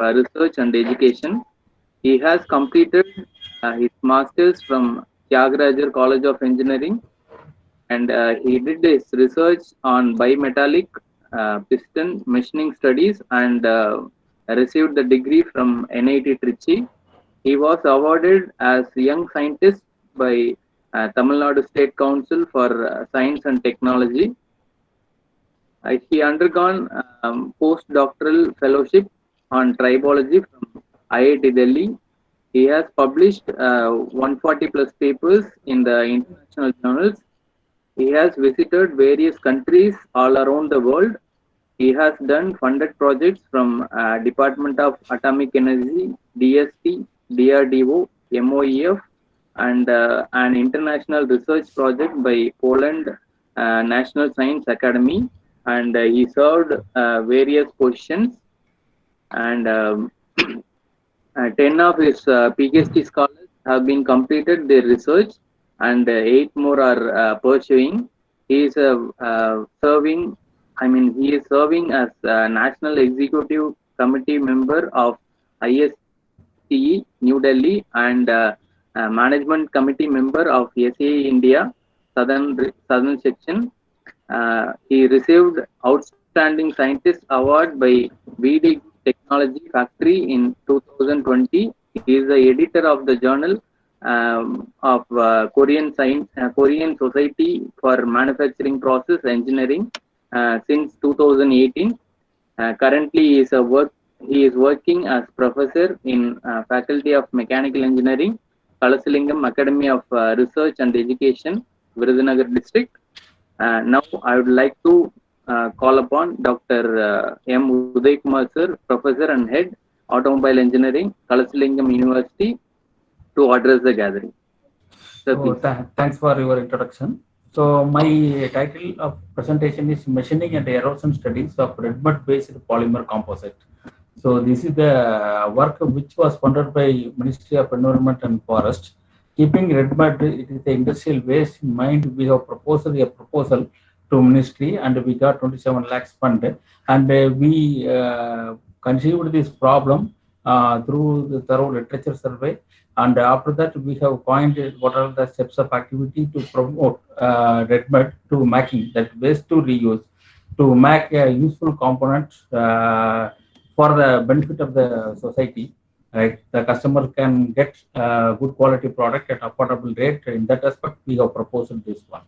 Research and Education. He has completed his master's from Tyagarajar College of Engineering, and he did his research on bimetallic piston machining studies and received the degree from NIT Trichy. He was awarded as Young Scientist by Tamil Nadu State Council for Science and Technology. He undergone postdoctoral fellowship on tribology from IIT Delhi. He has published 140 plus papers in the international journals. He has visited various countries all around the world. He has done funded projects from Department of Atomic Energy, DST, DRDO, MOEF, and an international research project by Poland National Science Academy. And he served various positions. And 10 of his PhD scholars have been completed their research, and 8 more are pursuing. He is serving. He is serving as National Executive Committee member of ISTE New Delhi and Management Committee member of SAE India Southern Section. He received Outstanding Scientist Award by VD Technology Factory in 2020. He is the editor of the Journal of Korean Society for Manufacturing Process Engineering since 2018. Currently, he is working as professor in Faculty of Mechanical Engineering, Kalasalingam Academy of Research and Education, Virudhunagar District. Now, I would like to call upon Dr. M. Uthayakumar sir, Professor and Head, Automobile Engineering, Kalasalingam University, to address the gathering. Thanks for your introduction. So, my title of presentation is Machining and Erosion Studies of Redmud-based Polymer Composite. So, this is the work which was funded by Ministry of Environment and Forest. Keeping Redmud, it is the industrial waste in mind, we have proposed a proposal to Ministry and we got 27 lakhs fund, and we conceived this problem through the thorough literature survey, and after that we have coined what are the steps of activity to promote Redmud to making that waste to reuse, to make useful components for the benefit of the society. Right, the customer can get good quality product at affordable rate. In that aspect, we have proposed this one.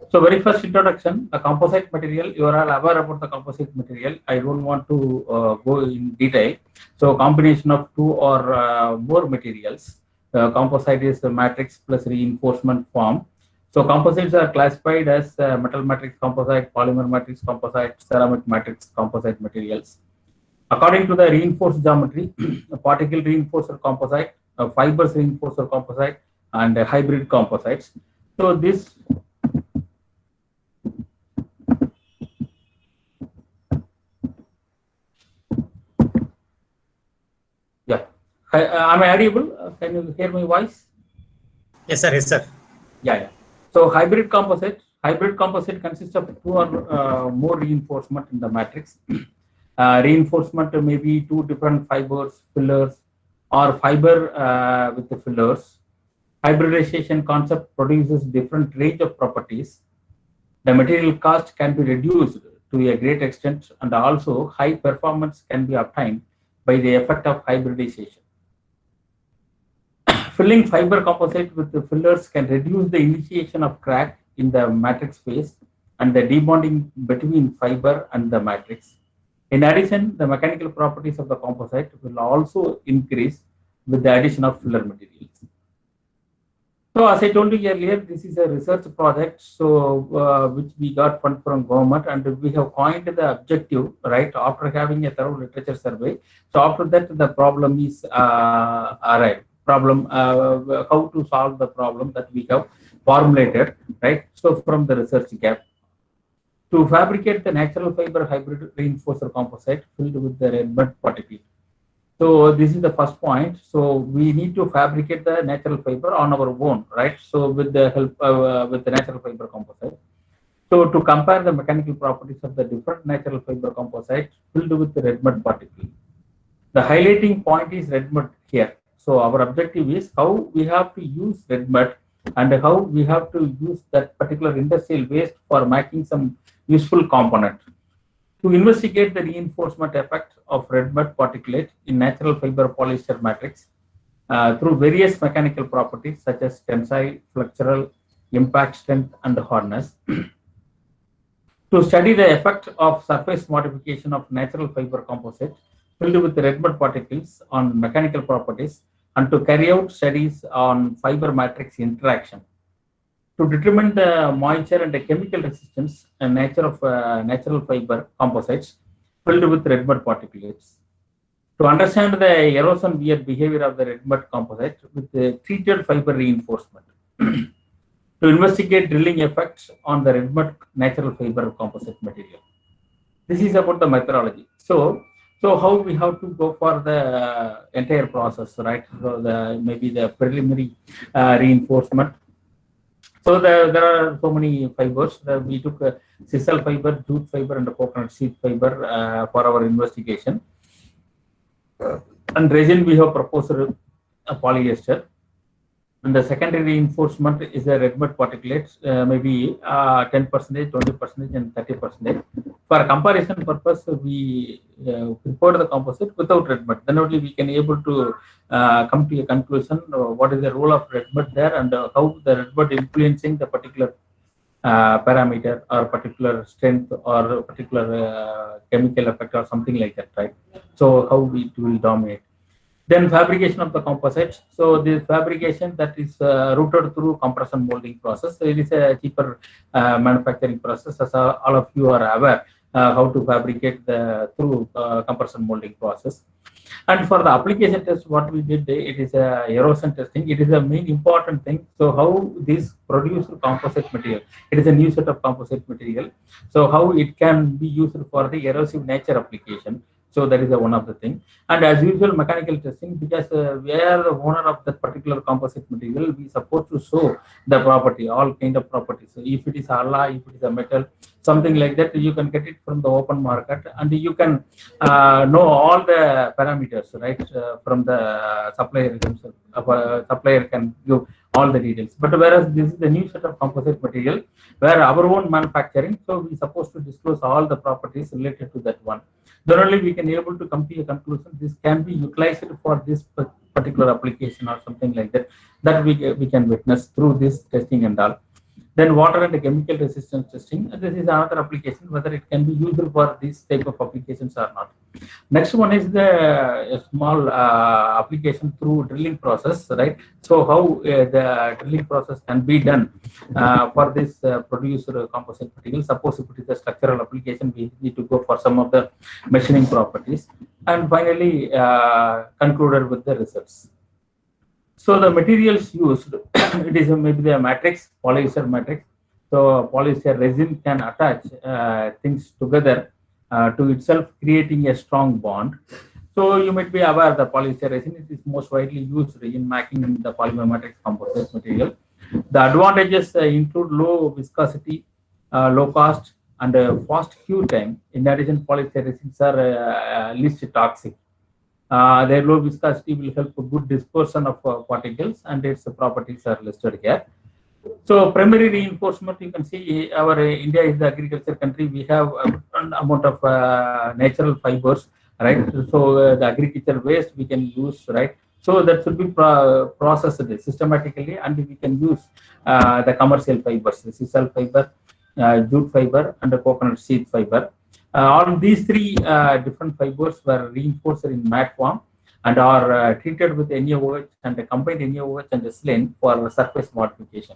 So, very first introduction, the composite material. You are all aware about the composite material. I don't want to go in detail. So, combination of 2 or more materials. Composite is the matrix plus reinforcement form. So, composites are classified as metal matrix composite, polymer matrix composite, ceramic matrix composite materials. According to the reinforced geometry, a particle reinforcer composite, a fibers reinforcer composite, and a hybrid composites. So this am I audible? Can you hear my voice? Yes, sir. Yes, sir. Yeah. So hybrid composite consists of 2 or more reinforcement in the matrix. Reinforcement may be 2 different fibers, fillers, or fiber with the fillers. Hybridization concept produces different range of properties. The material cost can be reduced to a great extent, and also high performance can be obtained by the effect of hybridization. Filling fiber composite with the fillers can reduce the initiation of crack in the matrix phase and the debonding between fiber and the matrix. In addition, the mechanical properties of the composite will also increase with the addition of filler materials. So, as I told you earlier, this is a research project, so which we got fund from government, and we have coined the objective, right, after having a thorough literature survey. So, after that, the problem is arrived. How to solve the problem that we have formulated, right? So, from the research gap. To fabricate the natural fiber hybrid reinforcer composite filled with the Redmud particle. So this is the first point. So we need to fabricate the natural fiber on our own, right? So with the help with the natural fiber composite. So to compare the mechanical properties of the different natural fiber composites filled with the Redmud particle. The highlighting point is Redmud here. So our objective is how we have to use Redmud and how we have to use that particular industrial waste for making some useful component. To investigate the reinforcement effect of Redmud particulate in natural fiber polyester matrix through various mechanical properties such as tensile, flexural, impact strength, and hardness. To study the effect of surface modification of natural fiber composite filled with Redmud particles on mechanical properties and to carry out studies on fiber matrix interaction. To determine the moisture and the chemical resistance and nature of natural fiber composites filled with Redmud particulates. To understand the erosion wear behavior of the Redmud composite with the treated fiber reinforcement. To investigate drilling effects on the Redmud natural fiber composite material. This is about the methodology. So how we have to go for the entire process, right? So maybe the preliminary reinforcement. So there are so many fibers. We took sisal fiber, jute fiber, and the coconut seed fiber for our investigation. And resin we have proposed a polyester. And the secondary reinforcement is the Redmud particulates, maybe 10%, 20%, and 30%. For comparison purpose, we prepared the composite without Redmud. Then only we can able to come to a conclusion what is the role of Redmud there and how the Redmud influencing the particular parameter or particular strength or particular chemical effect or something like that, right? So how it will dominate. Then fabrication of the composite. So the fabrication that is routed through compression molding process. So it is a cheaper manufacturing process, as all of you are aware how to fabricate through compression molding process. And for the application test, what we did, it is a erosion testing. It is a main important thing. So how this produce composite material? It is a new set of composite material. So how it can be used for the erosive nature application. So that is one of the thing. And as usual, mechanical testing, because we are the owner of that particular composite material, we supposed to show the property, all kind of properties. So if it is alloy, if it is a metal, something like that, you can get it from the open market, and you can know all the parameters, right, from the supplier himself. Supplier can give all the details. But whereas this is the new set of composite material, where our own manufacturing, so we supposed to disclose all the properties related to that one. Then only we can able to come to a conclusion this can be utilized for this particular application or something like that. That we can witness through this testing and all. Then water and chemical resistance testing. This is another application, whether it can be used for this type of applications or not. Next one is the small application through drilling process, right? So how the drilling process can be done for this producer composite material. Suppose if it is a structural application, we need to go for some of the machining properties. And finally, concluded with the results. So the materials used, it is maybe the matrix, polyester matrix. So polyester resin can attach things together to itself, creating a strong bond. So you might be aware the polyester resin is most widely used in making the polymer matrix composite material. The advantages include low viscosity, low cost, and fast cure time. In addition, polyester resins are least toxic. Their low viscosity will help a good dispersion of particles, and its properties are listed here. So primary reinforcement, you can see our India is the agriculture country. We have an amount of natural fibers, right? So the agriculture waste we can use, right? So that should be processed systematically, and we can use the commercial fibers, the sisal fiber, jute fiber, and the coconut seed fiber. All these three different fibers were reinforced in matte form and are treated with NaOH and combined NaOH and saline for surface modification.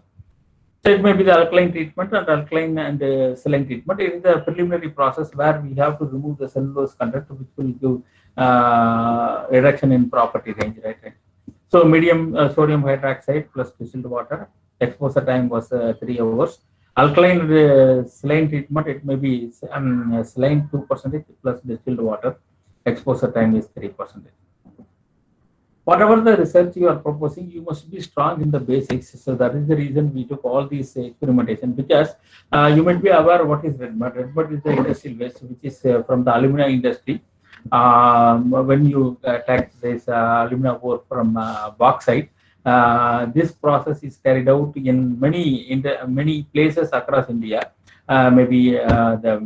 So it may be the alkaline treatment and alkaline and saline treatment. It is the preliminary process where we have to remove the cellulose content, which will give reduction in property range, right? So medium sodium hydroxide plus distilled water. Exposure time was 3 hours. Alkaline saline treatment, it may be saline 2% plus distilled water. Exposure time is 3%. Whatever the research you are proposing, you must be strong in the basics. So that is the reason we took all these experimentation, because you might be aware what is Redmud. Redmud is the industrial waste which is from the aluminum industry. when you take this alumina ore from bauxite, this process is carried out in many places across India. Maybe the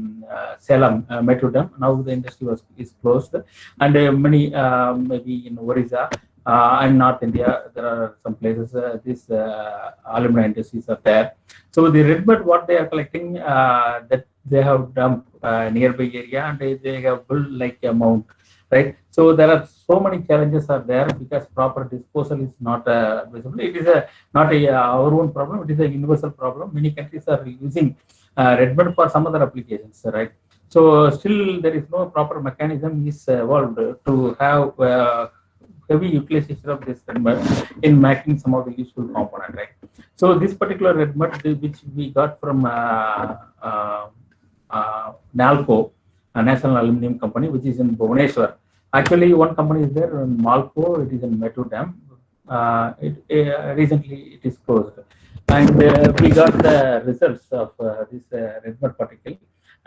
Salem metro dam. Now the industry is closed, and many maybe in Orissa and North India there are some places these alumina industries are there. So the redmud what they are collecting that they have dumped nearby area and they have built like a mount, right? So there are so many challenges are there because proper disposal is not visible. It is not our own problem. It is a universal problem. Many countries are using redmud for some other applications, right? So still there is no proper mechanism is evolved to have heavy utilization of this redmud in making some of the useful component, right? So this particular redmud which we got from NALCO, a National Aluminium Company, which is in Bhubaneswar. Actually, one company is there in Malco. It is in Metro Dam. Recently it is closed, and we got the results of this redmud particle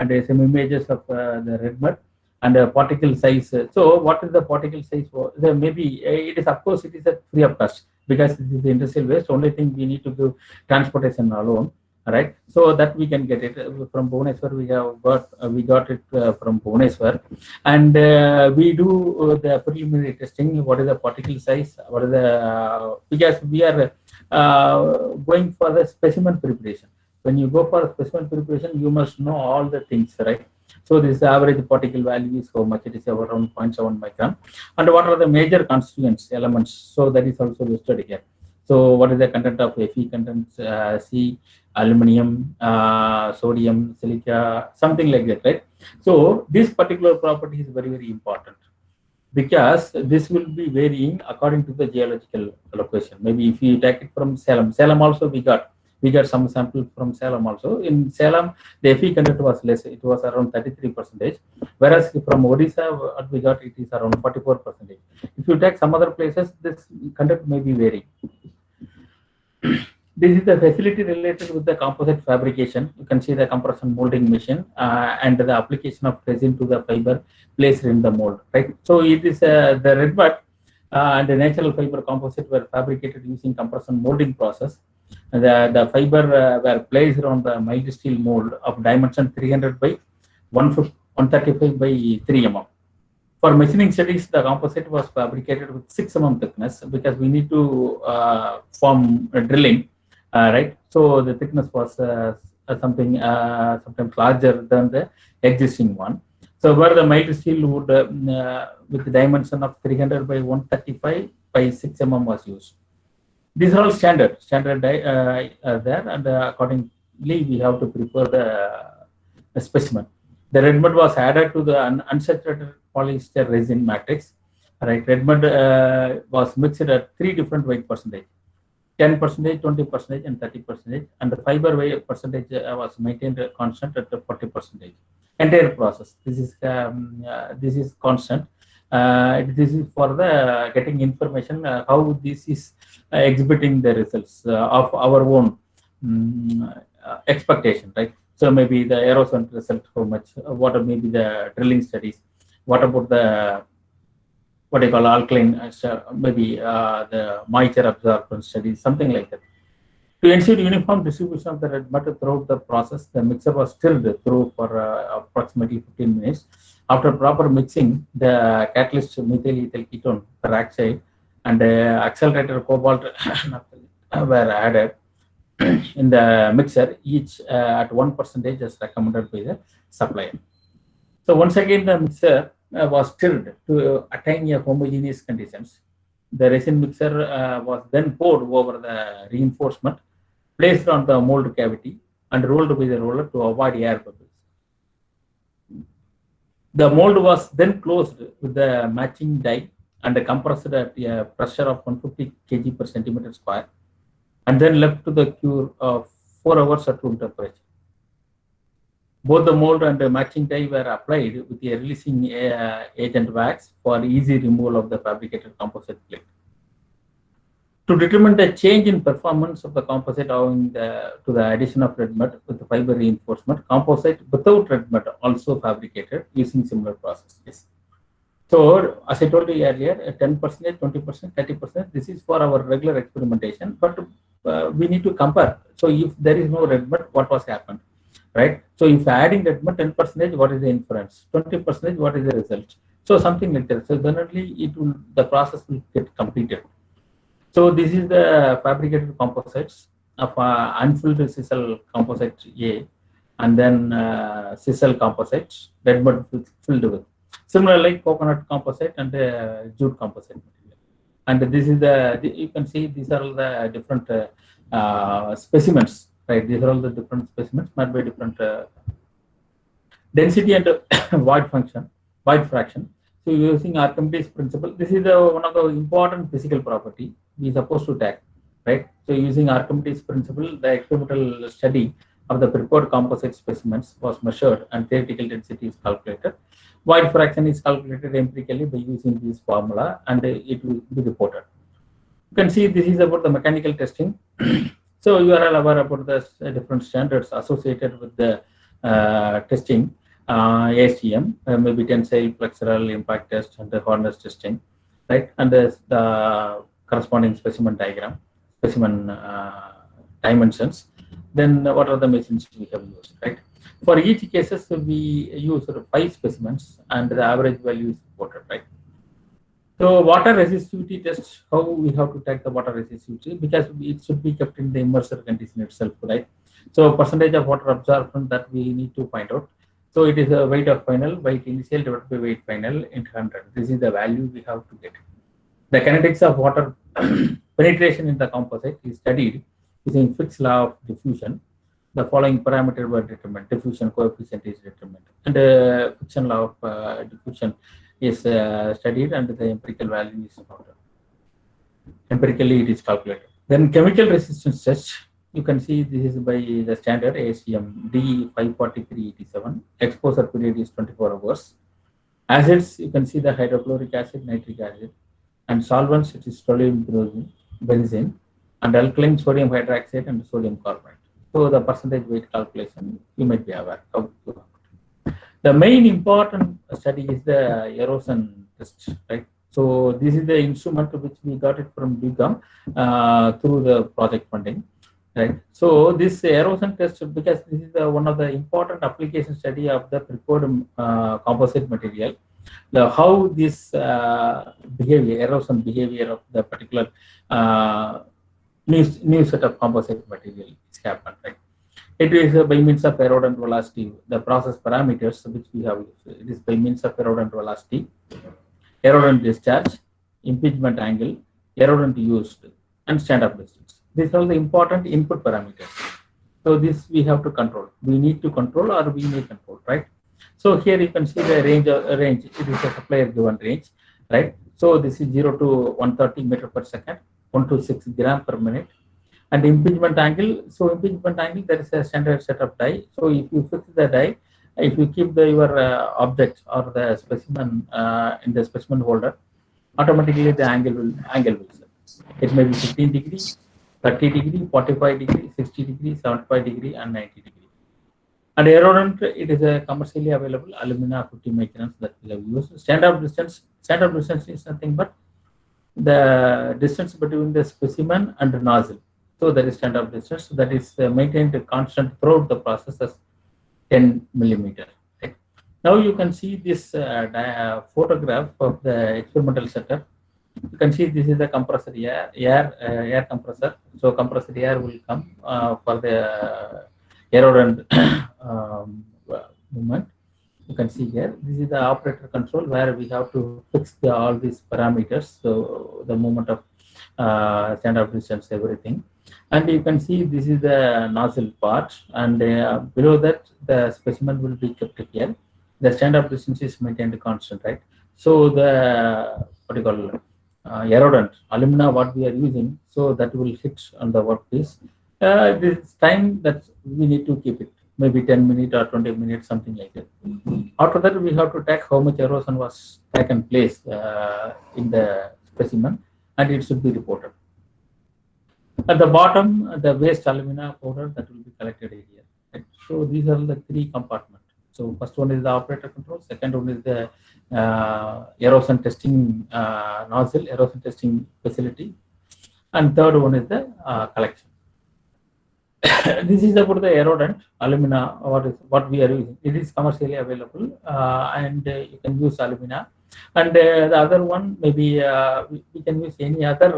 and some images of the redmud and particle size. So, what is the particle size? Maybe it is, of course, it is a free of cost because this is the industrial waste. Only thing we need to do transportation alone, right? So that we can get it from Bhubaneswar. We got it from Bhubaneswar, and we do the preliminary testing. What is the particle size? What is the because we are going for the specimen preparation. When you go for specimen preparation, you must know all the things, right? So this average particle value is how much? It is around 0.7 micron. And what are the major constituents elements? So that is also listed here. So what is the content of Fe contents, C, aluminum, sodium, silica, something like that, right? So this particular property is very, very important because this will be varying according to the geological location. Maybe if you take it from Salem also we got some sample from Salem also. In Salem, the Fe content was less; it was around 33%. Whereas from Odisha, what we got it is around 44%. If you take some other places, this content may be varying. This is the facility related with the composite fabrication. You can see the compression molding machine and the application of resin to the fiber placed in the mold. Right. So it is the redmud and the natural fiber composite were fabricated using compression molding process. The fiber were placed on the mild steel mold of dimension 300 by 135 by 3 mm. For machining studies, the composite was fabricated with 6 mm thickness because we need to form drilling, right? So the thickness was something sometimes larger than the existing one. So where the mild steel wood with the dimension of 300 by 135 by 6 mm was used. These are all standard there, and accordingly we have to prepare the specimen. The redmud was added to the unsaturated polyester resin matrix. Right, redmud was mixed at 3 different weight percentage: 10%, 20%, and 30%. And the fiber weight percentage was maintained constant at 40%. Entire process. This is constant. This is for the getting information how this is exhibiting the results of our own expectation, right? So maybe the erosion result, how much, what are maybe the drilling studies, what about the what do you call alkaline, maybe the moisture absorption studies, something like that. To ensure uniform distribution of the redmud throughout the process, the mixer was stirred through for approximately 15 minutes. After proper mixing, the catalyst methyl ethyl ketone peroxide and accelerator cobalt were added in the mixer, each at 1% as recommended by the supplier. So once again, the mixer was stirred to attain a homogeneous conditions. The resin mixer was then poured over the reinforcement, placed on the mold cavity, and rolled by the roller to avoid air bubbles. The mold was then closed with the matching die and compressed at a pressure of 150 kg per centimeter square, and then left to the cure of 4 hours at room temperature. Both the mold and the matching die were applied with a releasing agent wax for easy removal of the fabricated composite plate. To determine the change in performance of the composite owing to the addition of redmud with the fiber reinforcement, composite without redmud also fabricated using similar process. Yes. So as I told you earlier, 10%, 20%, 30%, this is for our regular experimentation, but we need to compare. So if there is no Redmud, what was happened, right? So if adding Redmud 10%, what is the inference? 20%, what is the result? So something like that. So generally, the process will get completed. So this is the fabricated composites of unfilled sisal composite A, and then sisal composites Redmud filled with. Similar like coconut composite and jute composite material. And this is you can see these are all the different specimens, right? These are all the different specimens made by different density and void fraction. So using Archimedes principle, this is one of the important physical property we are supposed to take, right? So using Archimedes principle, the experimental study of the prepared composite specimens was measured and theoretical density is calculated. Void fraction is calculated empirically by using this formula, and it will be reported. You can see this is about the mechanical testing. So you are all aware about the different standards associated with the testing. ASTM, maybe tensile, flexural, impact test, and the harness testing, right? And the corresponding specimen diagram, specimen dimensions. Then what are the machines we have used, right? For each cases, we use 5 specimens, and the average value is reported, right? So water resistivity test, how we have to take the water resistivity, because it should be kept in the immerser condition itself, right? So percentage of water absorption that we need to find out. So it is a weight of final, weight initial divided by weight final into 100. This is the value we have to get. The kinetics of water penetration in the composite is studied using Fick's law of diffusion. The following parameter were determined. Diffusion coefficient is determined, and the Fick's law of diffusion is studied, and the empirical value is noted. Empirically, it is calculated. Then chemical resistance test. You can see this is by the standard ASTM D54387. Exposure period is 24 hours. Acids, you can see the hydrochloric acid, nitric acid, and solvents, it is toluene, benzene, and alkaline sodium hydroxide and sodium carbonate. So the percentage weight calculation, you might be aware of. The main important study is the erosion test, right? So this is the instrument which we got it from BCom through the project funding. Right. So this erosion test, because this is one of the important application study of the prepared composite material, how this erosion behavior of the particular new set of composite material is happened. Right. It is by means of erodent velocity, the process parameters which we have used. It is by means of erodent velocity, erodent discharge, impingement angle, erodent used, and stand-up distance. These are the important input parameters. So this we have to control. We need to control, or we may control, right? So here you can see the range. It is a supplier given range, right? So this is 0 to 130 meter per second, 1 to 6 gram per minute. And impingement angle. So impingement angle, there is a standard set of die. So if you fix the die, if you keep your object or the specimen in the specimen holder, automatically the angle will set. It may be 15 degrees. 30 degree, 45 degree, 60 degree, 75 degree, and 90 degree. And erodent, it is a commercially available alumina 50 microns that we have used. Standard distance is nothing but the distance between the specimen and the nozzle. So that is standard distance that is maintained constant throughout the process as 10 millimeter. Right? Now you can see this photograph of the experimental setup. You can see this is the compressor air compressor. So compressor air will come for the erodent movement. You can see here, this is the operator control where we have to fix all these parameters. So the movement of stand-up distance, everything. And you can see this is the nozzle part, and below that the specimen will be kept here. The stand-up distance is maintained constant, right? So the what you call erodent alumina what we are using, so that will hit on the workpiece. This time that we need to keep it, maybe 10 minutes or 20 minutes, something like that. After that, we have to take how much erosion was taken place in the specimen, and it should be reported. At the bottom, the waste alumina powder that will be collected here. Right? So these are the 3 compartments. So first one is the operator control, second one is the erosion testing nozzle, erosion testing facility, and third one is the collection. This is about the erodent alumina. What we are using? It is commercially available, and you can use alumina. And the other one maybe we can use any other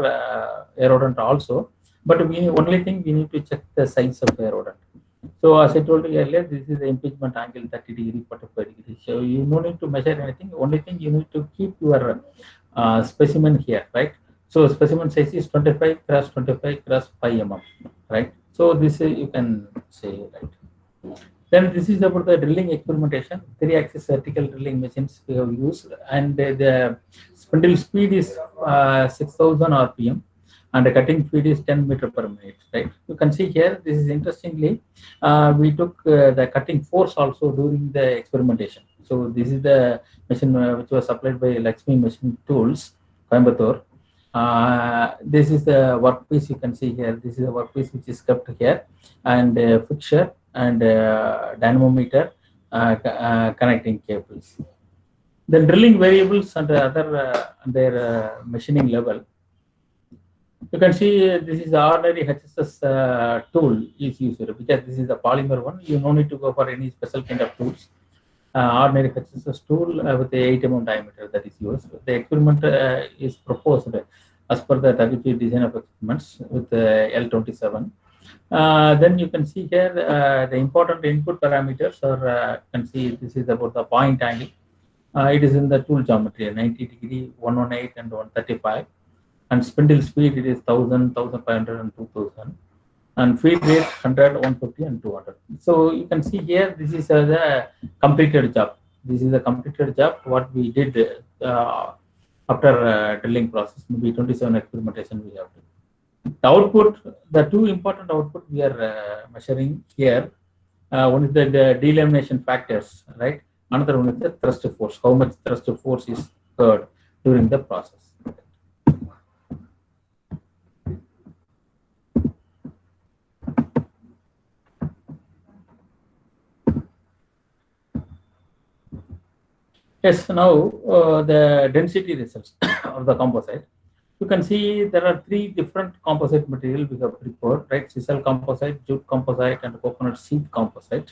erodent also. But we only thing we need to check the size of the erodent. So as I told you earlier, this is the impingement angle 30 degree, 45 degree. So you no need to measure anything. Only thing you need to keep your specimen here, right? So specimen size is 25 cross 25 cross 5 mm, right? So this you can say, right? Then this is about the drilling experimentation. 3-axis vertical drilling machines we have used, and the spindle speed is 6,000 RPM, and the cutting speed is 10 meter per minute, right? You can see here, this is interestingly, we took the cutting force also during the experimentation. So this is the machine which was supplied by Lakshmi Machine Tools, Coimbatore. This is the workpiece you can see here. This is a workpiece which is kept here, and fixture and dynamometer connecting cables. Then drilling variables and other their machining level. You can see this is the ordinary HSS tool is used because this is the polymer one. You no need to go for any special kind of tools. Ordinary HSS tool with the 8 mm diameter that is used. The experiment is proposed as per the WP design of experiments with L27. Then you can see here the important input parameters, or you can see this is about the point angle. It is in the tool geometry 90 degree, 118 and 135. And spindle speed it is 1,000, 1,500 and 2,000. And feed rate 100, 150 and 200. So you can see here, this is the completed job. This is the completed job what we did after drilling process, maybe 27 experimentation we have done. The output, the two important output we are measuring here. One is the delamination factors, right? Another one is the thrust force, how much thrust force is occurred during the process. Yes, now the density results of the composite. You can see there are 3 different composite material we have prepared, right? Sisal composite, jute composite, and coconut seed composite.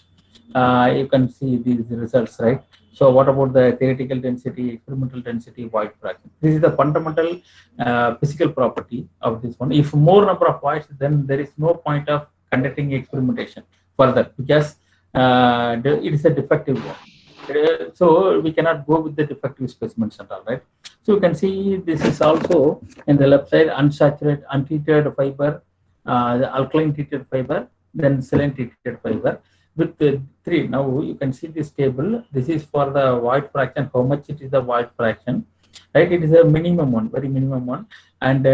You can see these results, right? So what about the theoretical density, experimental density, void fraction? This is the fundamental physical property of this one. If more number of voids, then there is no point of conducting experimentation further because it is a defective one. So we cannot go with the defective specimens and all, right? So you can see this is also in the left side unsaturated, untreated fiber, the alkaline treated fiber, then saline treated fiber with the 3. Now you can see this table. This is for the void fraction, how much it is the void fraction, right? It is a minimum one, very minimum one. And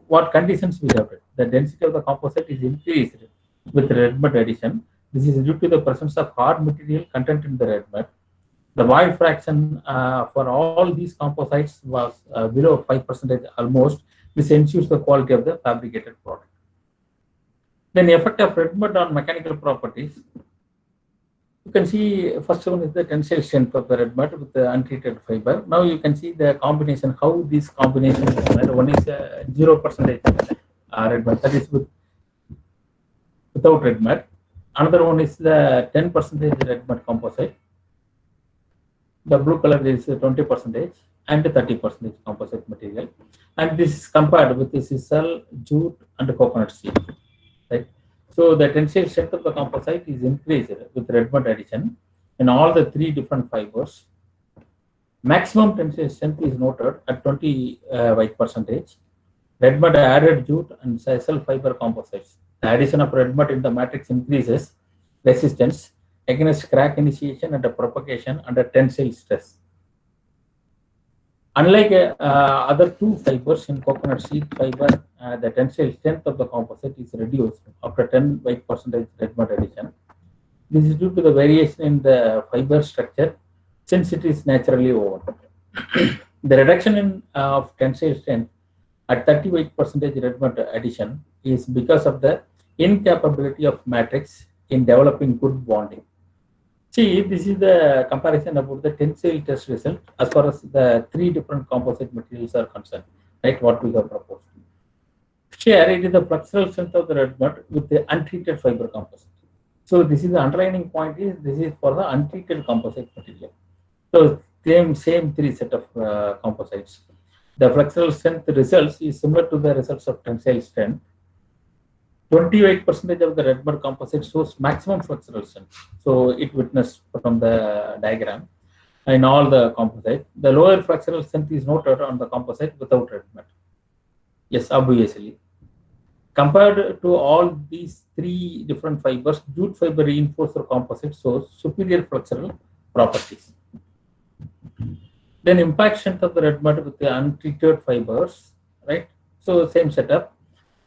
what conditions we have? The density of the composite is increased with Redmud addition. This is due to the presence of hard material content in the Redmud. The void fraction for all these composites was below 5% almost. This ensures the quality of the fabricated product. Then the effect of Redmud on mechanical properties. You can see first one is the tensile strength of the Redmud with the untreated fiber. Now you can see the combination, how this combination is made. One is 0% Redmud, that is without Redmud. Another one is the 10% Redmud composite. The blue color is 20% and 30% composite material. And this is compared with the sisal, jute, and coconut seed. Right? So the tensile strength of the composite is increased with Redmud addition in all the 3 different fibers. Maximum tensile strength is noted at 20%. Redmud added jute and sisal fiber composites. The addition of Redmud in the matrix increases resistance against crack initiation and propagation under tensile stress. Unlike other 2 fibers in coconut seed fiber, the tensile strength of the composite is reduced after 10% Redmud addition. This is due to the variation in the fiber structure since it is naturally woven. The reduction in of tensile strength at 38% Redmud addition is because of the incapability of matrix in developing good bonding. See, this is the comparison about the tensile test result as far as the three different composite materials are concerned, right? What we have proposed. Here, it is the flexural strength of the Redmud with the untreated fiber composite. So, this is the underlining point is this is for the untreated composite material. So, same three set of composites. The flexural strength results is similar to the results of tensile strength. 28% of the Redmud composite shows maximum flexural strength. So it witnessed from the diagram in all the composite. The lower flexural strength is noted on the composite without Redmud. Yes, obviously. Compared to all these three different fibers, jute fiber reinforcer composite shows superior flexural properties. Then impact strength of the Redmud with the untreated fibers, right? So same setup.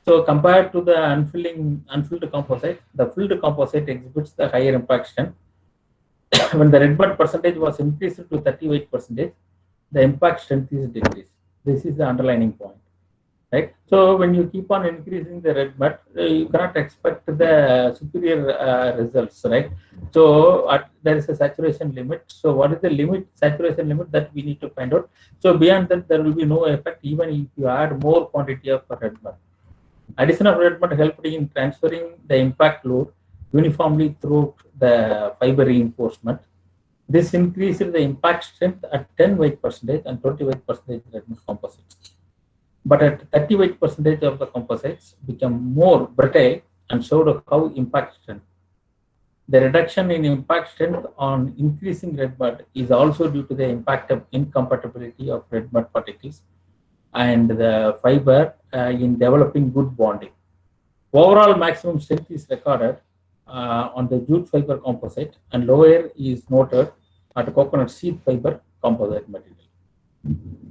So compared to the unfilled composite, the filled composite exhibits the higher impact strength. When the Redmud percentage was increased to 38%, the impact strength is decreased. This is the underlining point, right? So when you keep on increasing the Redmud, you cannot expect the superior results, right? So there is a saturation limit. So what is the saturation limit that we need to find out? So beyond that, there will be no effect even if you add more quantity of Redmud. Addition of Redmud helped in transferring the impact load uniformly through the fiber reinforcement. This increased the impact strength at 10 weight percentage and 20 weight percentage Redmud composites. But at 30 weight percentage of the composites become more brittle and showed how impact strength. The reduction in impact strength on increasing Redmud is also due to the impact of incompatibility of Redmud particles and the fiber in developing good bonding. Overall maximum strength is recorded on the jute fiber composite and lower is noted at coconut seed fiber composite material.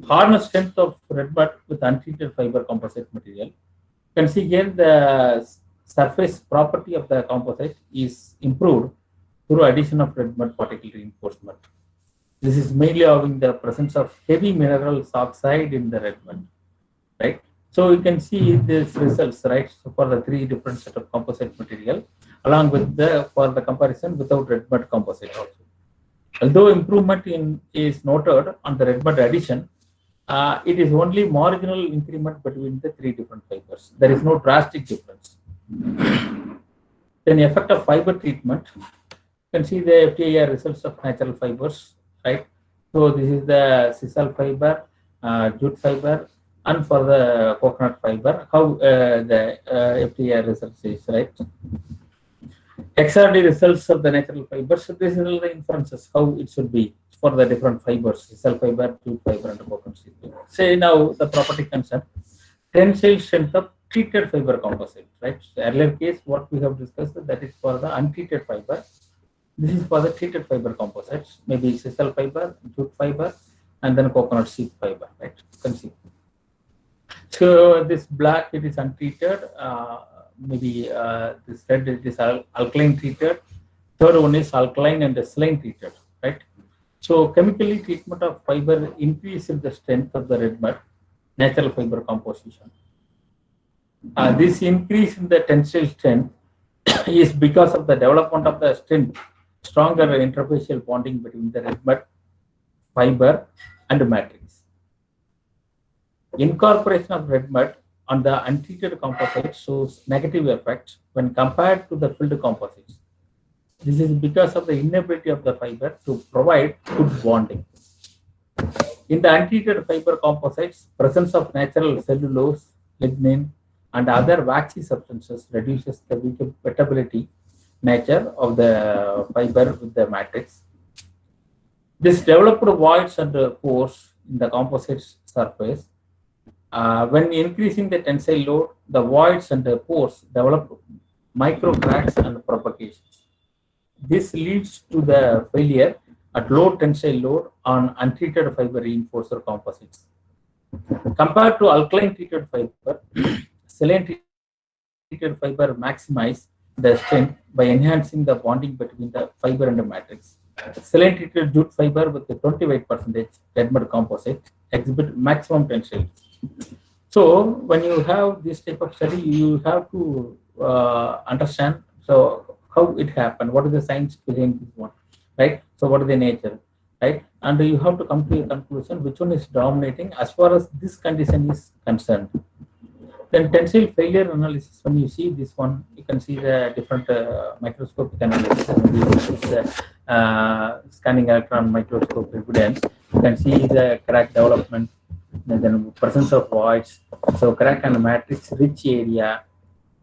Hardness strength of Redmud with untreated fiber composite material. You can see here the surface property of the composite is improved through addition of Redmud particle reinforcement. This is mainly owing the presence of heavy minerals oxide in the Redmud, right? So you can see these results, right? So for the three different set of composite material, along with for the comparison without Redmud composite also. Although improvement is noted on the Redmud addition, it is only marginal increment between the three different fibers. There is no drastic difference. Then effect of fiber treatment. You can see the FTIR results of natural fibers, right? So this is the sisal fiber, jute fiber, and for the coconut fiber, how the FTIR results is, right? XRD results of the natural fibers. So this is all the inferences, how it should be for the different fibers, sisal fiber, jute fiber, and coconut seed fiber. Say now the property concern, tensile strength of treated fiber composite, right? So earlier case, what we have discussed, that is for the untreated fiber. This is for the treated fiber composites, maybe sisal fiber, jute fiber, and then coconut seed fiber, right? You can see. So this black, it is untreated. Maybe this red, it is alkaline treated. Third one is alkaline and saline treated, right? So chemically treatment of fiber increases the strength of the Redmud natural fiber composition. This increase in the tensile strength is because of the development of the stronger interfacial bonding between the Redmud fiber and matrix. Incorporation of Redmud on the untreated composite shows negative effects when compared to the filled composites. This is because of the inability of the fiber to provide good bonding. In the untreated fiber composites, presence of natural cellulose, lignin, and other waxy substances reduces the wettability nature of the fiber with the matrix. This developed voids and pores in the composite surface. When increasing the tensile load, the voids and the pores develop micro cracks and propagations. This leads to the failure at low tensile load on untreated fiber reinforcer composites. Compared to alkaline treated fiber, saline treated fiber maximize the strength by enhancing the bonding between the fiber and the matrix. Saline treated jute fiber with the 28% Redmud composite exhibit maximum tensile. So when you have this type of study, you have to understand so how it happened, what is the science behind this one. right? So what is the nature, right? And you have to come to a conclusion which one is dominating as far as this condition is concerned. Then tensile failure analysis, when you see this one, you can see the different microscopic analysis. This is the scanning electron microscope evidence. You can see the crack development, and then presence of voids. So crack and matrix rich area,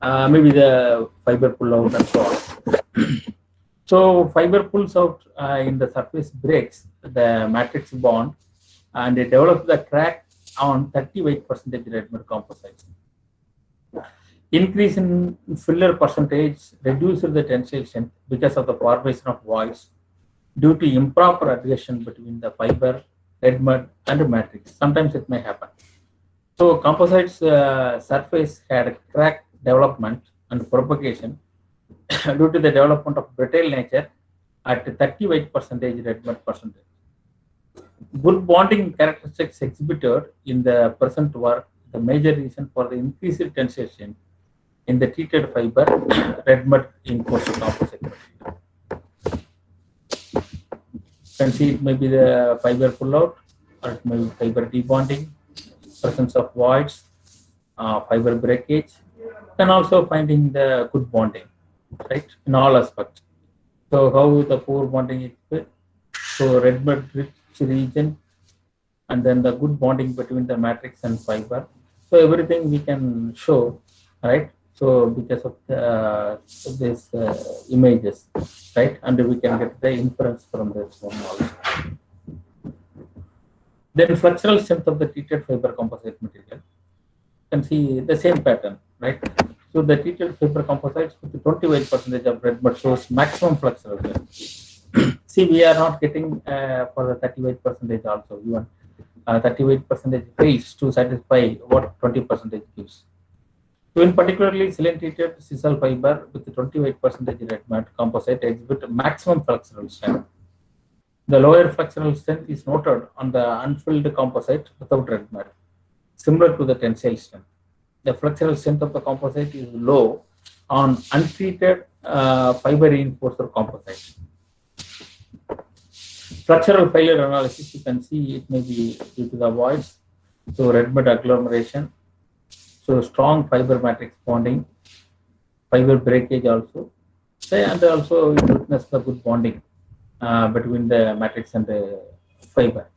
maybe the fiber pull out and so on. So fiber pulls out in the surface breaks the matrix bond, and it develops the crack on 38% Redmud composites. Increase in filler percentage reduces the tensile strength because of the formation of voids due to improper adhesion between the fiber, Redmud, and matrix. Sometimes it may happen. So composites surface had crack development and propagation due to the development of brittle nature at 38% Redmud percentage. Good bonding characteristics exhibited in the present work the major reason for the increased tensile strength in the treated fiber Redmud reinforced composite. You can see it may be the fiber pullout, or it may be fiber debonding, presence of voids, fiber breakage, and also finding the good bonding, right, in all aspects. So how the poor bonding is fit? So Redmud rich region, and then the good bonding between the matrix and fiber. So everything we can show, right? So because of these images, right, and we can get the inference from this one also. Then flexural strength of the treated fiber composite material. You can see the same pattern, right? So the treated fiber composites with 28% of Redmud shows maximum flexural strength. See, we are not getting for the 38% also. Even 38% fails to satisfy what 20% gives. So in particularly silane-treated sisal fiber with 28% Redmud composite exhibit maximum flexural strength. The lower flexural strength is noted on the unfilled composite without Redmud, similar to the tensile strength. The flexural strength of the composite is low on untreated fiber reinforced composites. Structural failure analysis, you can see it may be due to the voids, so Redmud agglomeration, so strong fiber matrix bonding, fiber breakage also, and also you witness the good bonding between the matrix and the fiber.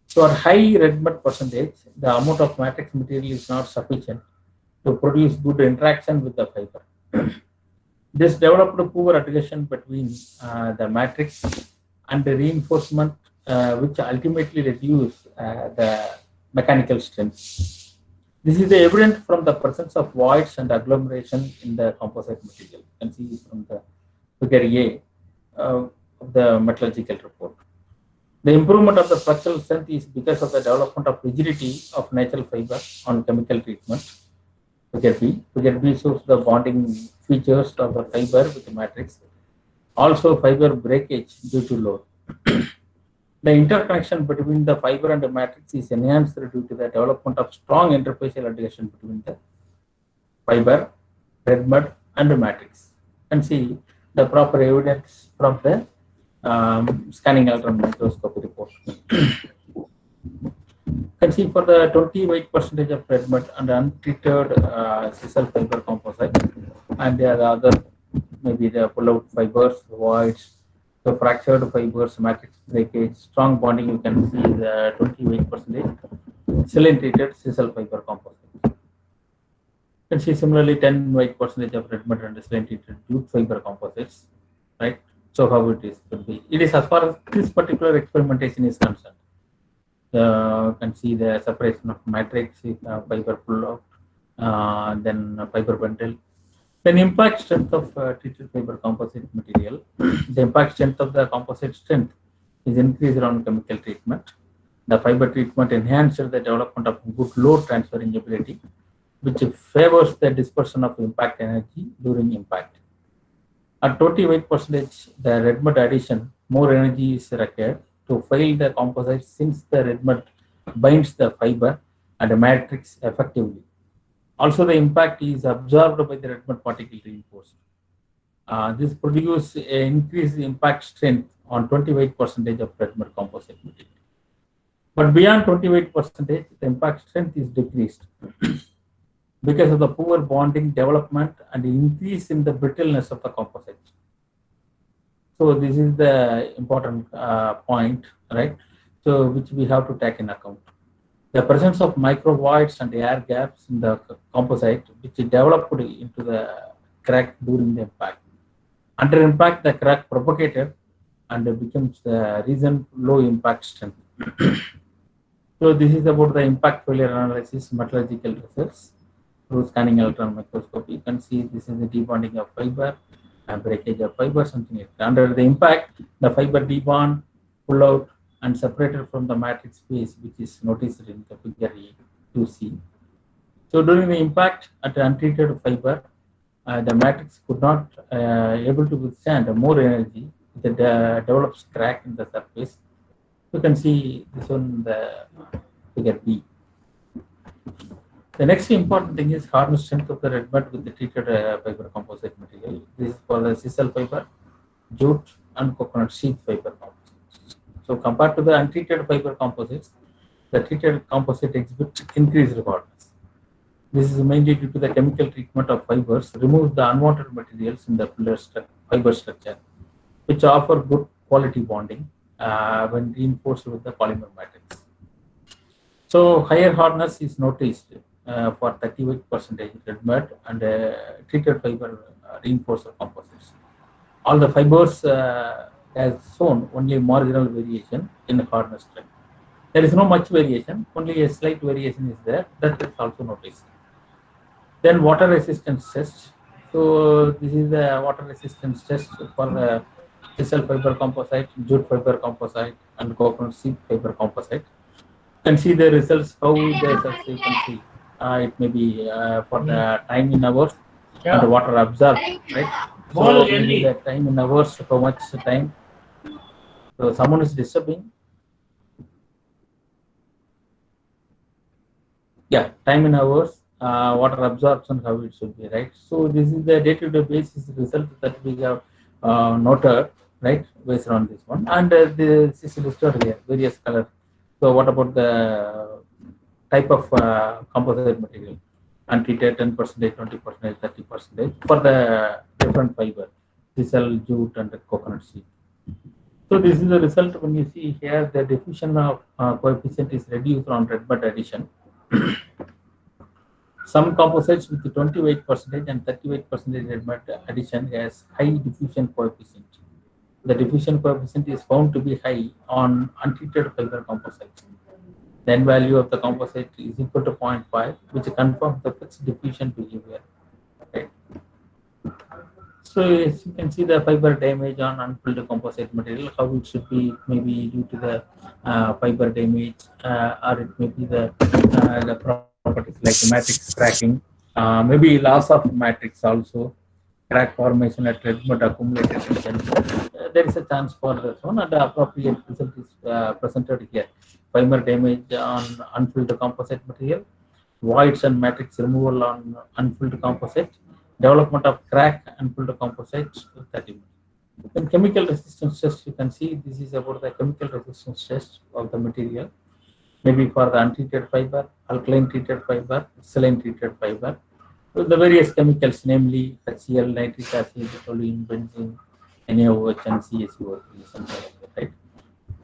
So at high Redmud percentage, the amount of matrix material is not sufficient to produce good interaction with the fiber. This developed poor adhesion between the matrix and the reinforcement, which ultimately reduce the mechanical strength. This is evident from the presence of voids and agglomeration in the composite material. You can see from the figure A of the metallurgical report. The improvement of the flexural strength is because of the development of rigidity of natural fiber on chemical treatment. Figure B. Figure B shows the bonding features of the fiber with the matrix. Also, fiber breakage due to load. The interconnection between the fiber and the matrix is enhanced due to the development of strong interfacial adhesion between the fiber, Redmud, and the matrix. And see the proper evidence from the scanning electron microscopy report. You can see for the 28% of Redmud and untreated sisal fiber composite, and the other maybe the pull-out fibers, voids, the fractured fibers, matrix breakage, strong bonding. You can see the 28% silane-treated sisal fiber composite. You can see similarly 10% of Redmud and silane-treated jute fiber composites, right? So how it is could be. It is as far as this particular experimentation is concerned. You can see the separation of matrix, fiber pull-out, then fiber bundle. Then impact strength of treated fiber composite material. The impact strength of the composite strength is increased on chemical treatment. The fiber treatment enhances the development of good load transferring ability, which favors the dispersion of impact energy during impact. At 28%, the Redmud addition, more energy is required to fail the composite since the Redmud binds the fiber and the matrix effectively. Also, the impact is absorbed by the Redmud particle reinforced. This produces an increased impact strength on 20 weight percentage of Redmud composite material. But beyond 20 weight percentage, the impact strength is decreased because of the poor bonding development and increase in the brittleness of the composite. So this is the important point, right? So which we have to take in account. The presence of micro voids and air gaps in the composite, which developed into the crack during the impact. Under impact, the crack propagated and becomes the reason low impact strength. So this is about the impact failure analysis metallurgical results through scanning electron microscopy. You can see this is the debonding of fiber and breakage of fiber, something like that. Under the impact, the fiber debond, pull out, and separated from the matrix phase, which is noticed in the figure 2C. So during the impact at the untreated fiber, the matrix could not able to withstand more energy. It develops crack in the surface. You can see this one in the figure B. The next important thing is hardness strength of the Redmud with the treated fiber composite material. This is for the sisal fiber, jute, and coconut sheath fiber composites. So compared to the untreated fiber composites, the treated composite exhibits increased hardness. This is mainly due to the chemical treatment of fibers, removes the unwanted materials in the fiber structure, which offer good quality bonding when reinforced with the polymer matrix. So higher hardness is noticed for 38% Redmud and treated fiber reinforcer composites. All the fibers has shown only marginal variation in hardness strength. There is no much variation, only a slight variation is there. That is also noticed. Then water resistance test. So this is the water resistance test for the sisal fiber composite, jute fiber composite, and coconut sheath fiber composite. You can see the results, how the results you can see. It may be for the time in hours and the water absorbed, right? So maybe the time in hours, how much time. So someone is disturbing. Yeah, time in hours, water absorption, how it should be, right? So this is the day-to-day basis result that we have noted, right, based on this one. And this is listed here, various colors. So what about the type of composite material? Untreated 10%, 20%, 30% for the different fiber, sisal, jute, and coconut sheath. So this is the result when you see here the diffusion of coefficient is reduced on Redmud addition. Some composites with 28% and 38% Redmud addition has high diffusion coefficient. The diffusion coefficient is found to be high on untreated fiber composites. The N value of the composite is equal to 0.5, which confirms the fixed diffusion behavior. Right. So as you can see the fiber damage on unfilled composite material, how it should be maybe due to the fiber damage or it may be the properties like the matrix cracking, maybe loss of matrix also, crack formation at Redmud accumulated region. There is a chance for this one and the appropriate result is presented here. Fiber damage on unfilled composite material, voids and matrix removal on unfilled composite, development of crack unfilled composite. In chemical resistance test, you can see this is about the chemical resistance test of the material, maybe for the untreated fiber, alkaline treated fiber, saline treated fiber. So the various chemicals, namely HCl, nitric acid, toluene, benzene, NaOH, and CaCO3, something like that, right?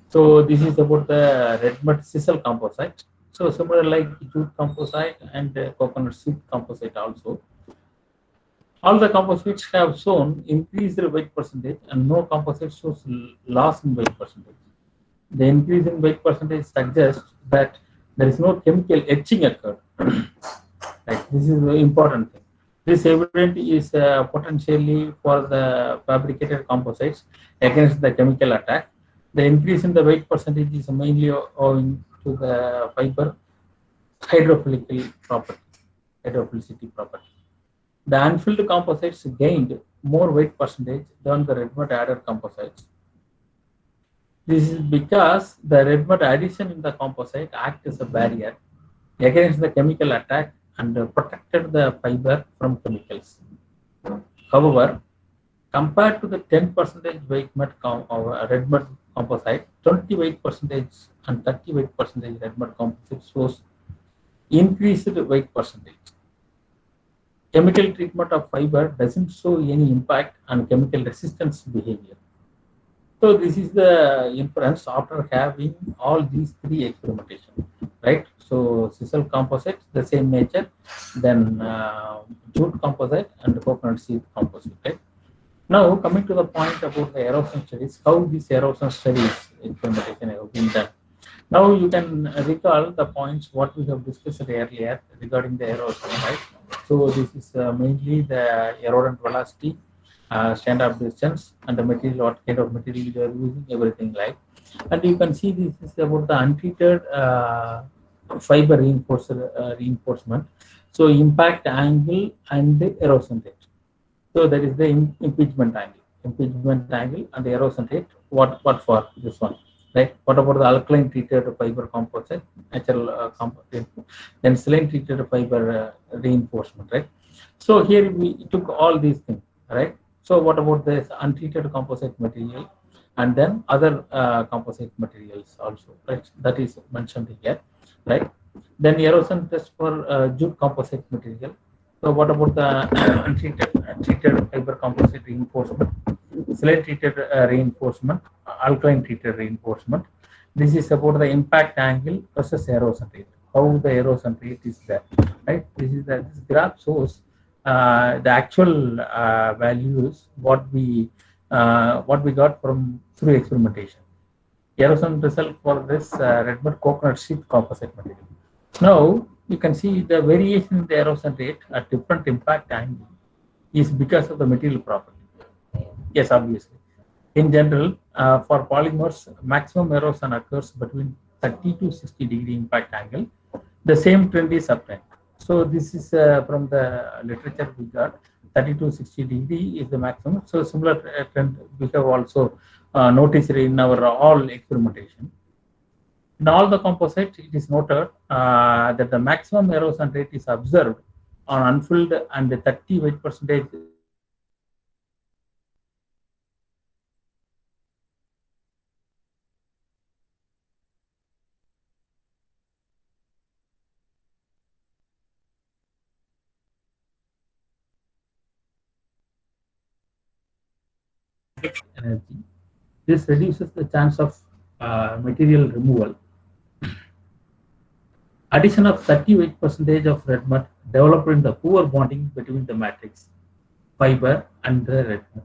So this is about the Redmud sisal composite. So similar like jute composite and coconut sheath composite also. All the composites have shown increased weight percentage and no composite shows loss in weight percentage. The increase in weight percentage suggests that there is no chemical etching occurred. Right. This is the important thing. This evidence is potentially for the fabricated composites against the chemical attack. The increase in the weight percentage is mainly owing to the fiber hydrophilicity property. The unfilled composites gained more weight percentage than the Redmud added composites. This is because the Redmud addition in the composite acts as a barrier against the chemical attack and protected the fiber from chemicals. However, compared to the 10% weight Redmud composite, 20 weight percentage and 30 weight percentage Redmud composite shows increased weight percentage. Chemical treatment of fiber doesn't show any impact on chemical resistance behavior. So this is the inference after having all these three experimentation, right? So sisal composite, the same nature, then jute composite and coconut seed composite, right? Now coming to the point about the erosion studies, how these erosion studies implementation have been done. Now you can recall the points what we have discussed earlier regarding the erosion, right? So this is mainly the erodent velocity, standard distance, and the material, what kind of material you are using, everything, like. And you can see this is about the untreated fiber reinforcement. So impact angle and the erosion rate. So that is the impingement angle and the erosion rate. What for this one, right? What about the alkaline treated fiber composite, natural composite, then saline treated fiber reinforcement, right? So here we took all these things, right? So what about this untreated composite material and then other composite materials also, right? That is mentioned here, right? Then erosion test for jute composite material. So what about the untreated fiber composite reinforcement, saline treated reinforcement, alkaline treated reinforcement? This is about the impact angle versus erosion rate. How the erosion rate is there, right? This graph shows the actual values what we got from through experimentation. Erosion result for this Redmud coconut seed composite material. Now you can see the variation in the erosion rate at different impact angle is because of the material property. Yes, obviously. In general, for polymers, maximum erosion occurs between 30 to 60 degree impact angle. The same trend is apparent. So this is from the literature we got. 30 to 60 degree is the maximum. So similar trend we have also noticed in our all experimentation. In all the composites, it is noted that the maximum erosion rate is observed on unfilled and 30 weight percentage energy. This reduces the chance of material removal. Addition of 30 weight percentage of Redmud developed in the poor bonding between the matrix, fiber and the Redmud.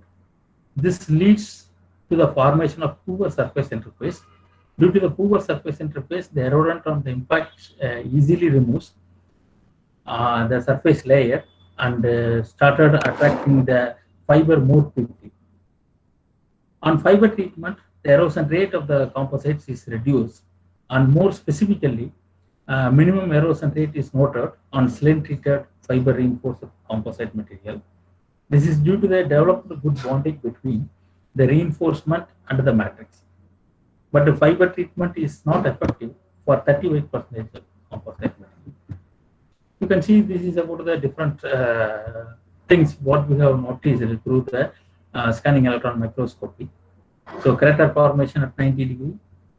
This leads to the formation of poor surface interface. Due to the poor surface interface, the erodent on the impact easily removes the surface layer and started attracting the fiber more quickly. On fiber treatment, the erosion rate of the composites is reduced, and more specifically, minimum erosion rate is noted on saline treated fiber reinforced composite material. This is due to the developed good bonding between the reinforcement and the matrix. But the fiber treatment is not effective for 38% composite material. You can see this is about the different things what we have noticed through the scanning electron microscopy. So crater formation at 90 degree,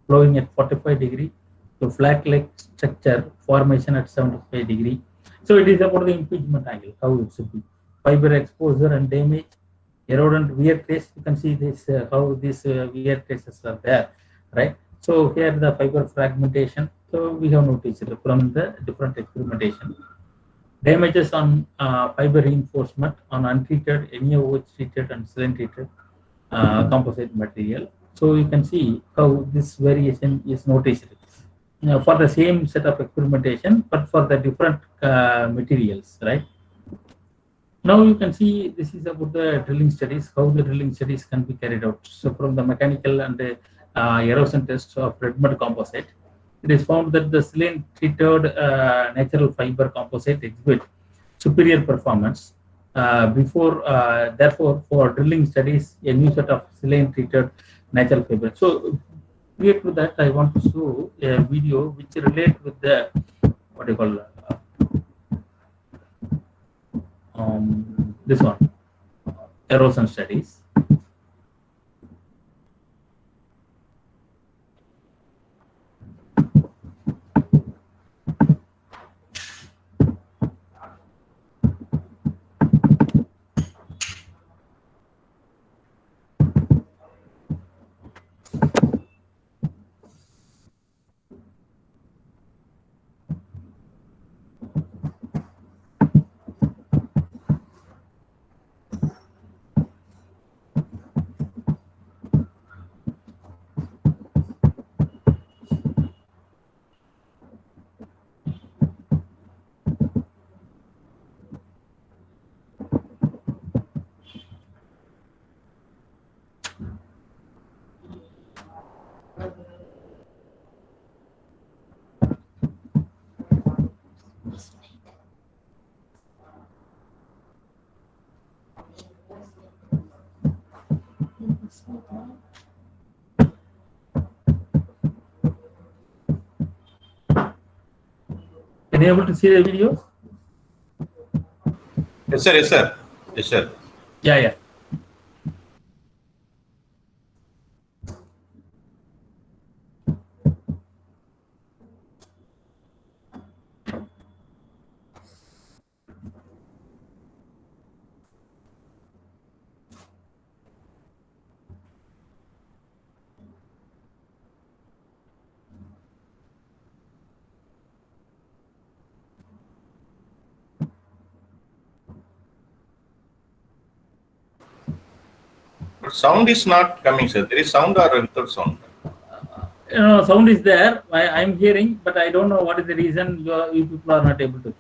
flowing at 45 degree, so flat-like structure formation at 75 degree. So it is about the impingement angle, how it should be. Fiber exposure and damage, erodent wear trace. You can see this how these wear traces are there, right? So here the fiber fragmentation. So we have noticed from the different experimentation. Damages on fiber reinforcement on untreated, NaOH treated and saline treated composite material. So you can see how this variation is noticed for the same set of experimentation, but for the different materials, right? Now you can see this is about the drilling studies, how the drilling studies can be carried out. So from the mechanical and the erosion tests of Redmud composite, it is found that the saline treated natural fiber composite exhibit superior performance. Therefore, for drilling studies, a new set of saline treated natural fiber. So, prior to that, I want to show a video which relates with the what you call this one, erosion studies. Can you able to see the video? Yes, sir. Yes, sir. Yes, sir. Yeah, yeah. But sound is not coming, sir. There is sound or without sound? Sound is there. I'm hearing, but I don't know what is the reason you people are not able to.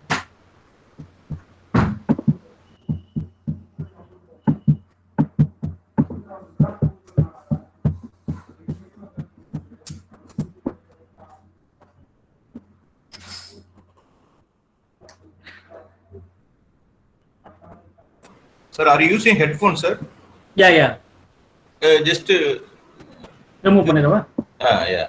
Sir, are you using headphones, sir? Yeah, yeah. Just. Remove பண்ணிடவா? Yeah.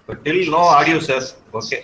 But till no audio, sir. Okay.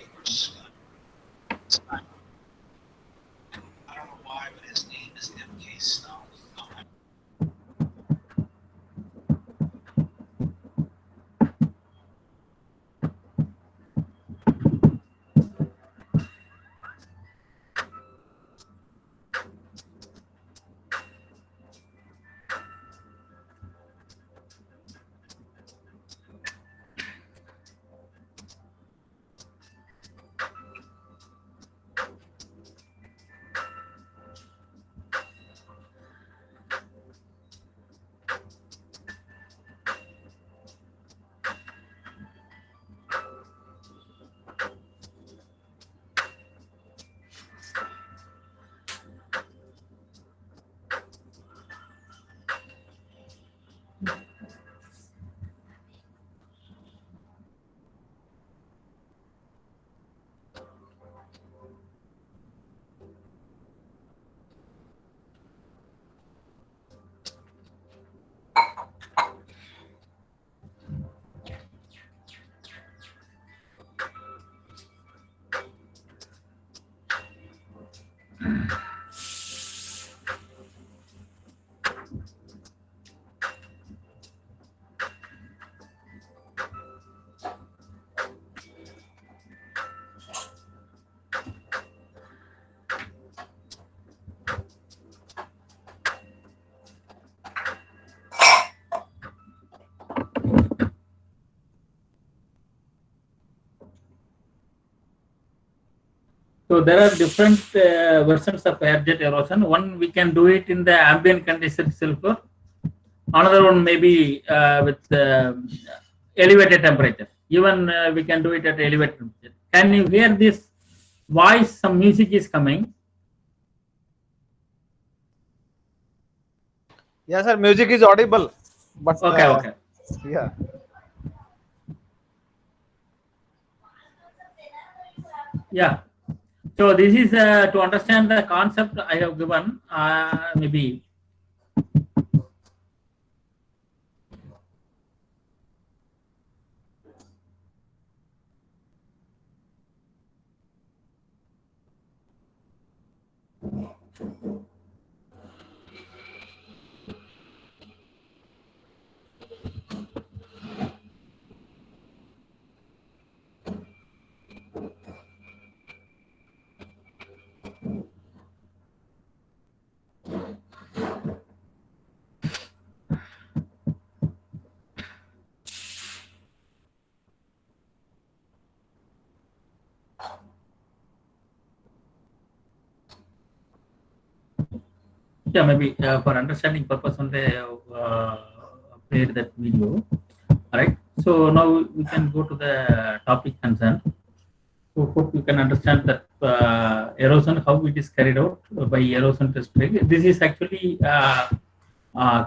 So there are different versions of air jet erosion. One we can do it in the ambient condition itself. Another one maybe with elevated temperature. Even we can do it at elevated temperature. Can you hear this voice? Some music is coming. Yes, sir. Music is audible, but Okay. yeah. Yeah. So this is to understand the concept I have given. Maybe. Yeah, maybe for understanding purpose on the play that video. All right. So now we can go to the topic concerned. So hope you can understand that erosion, how it is carried out by erosion test rig. This is actually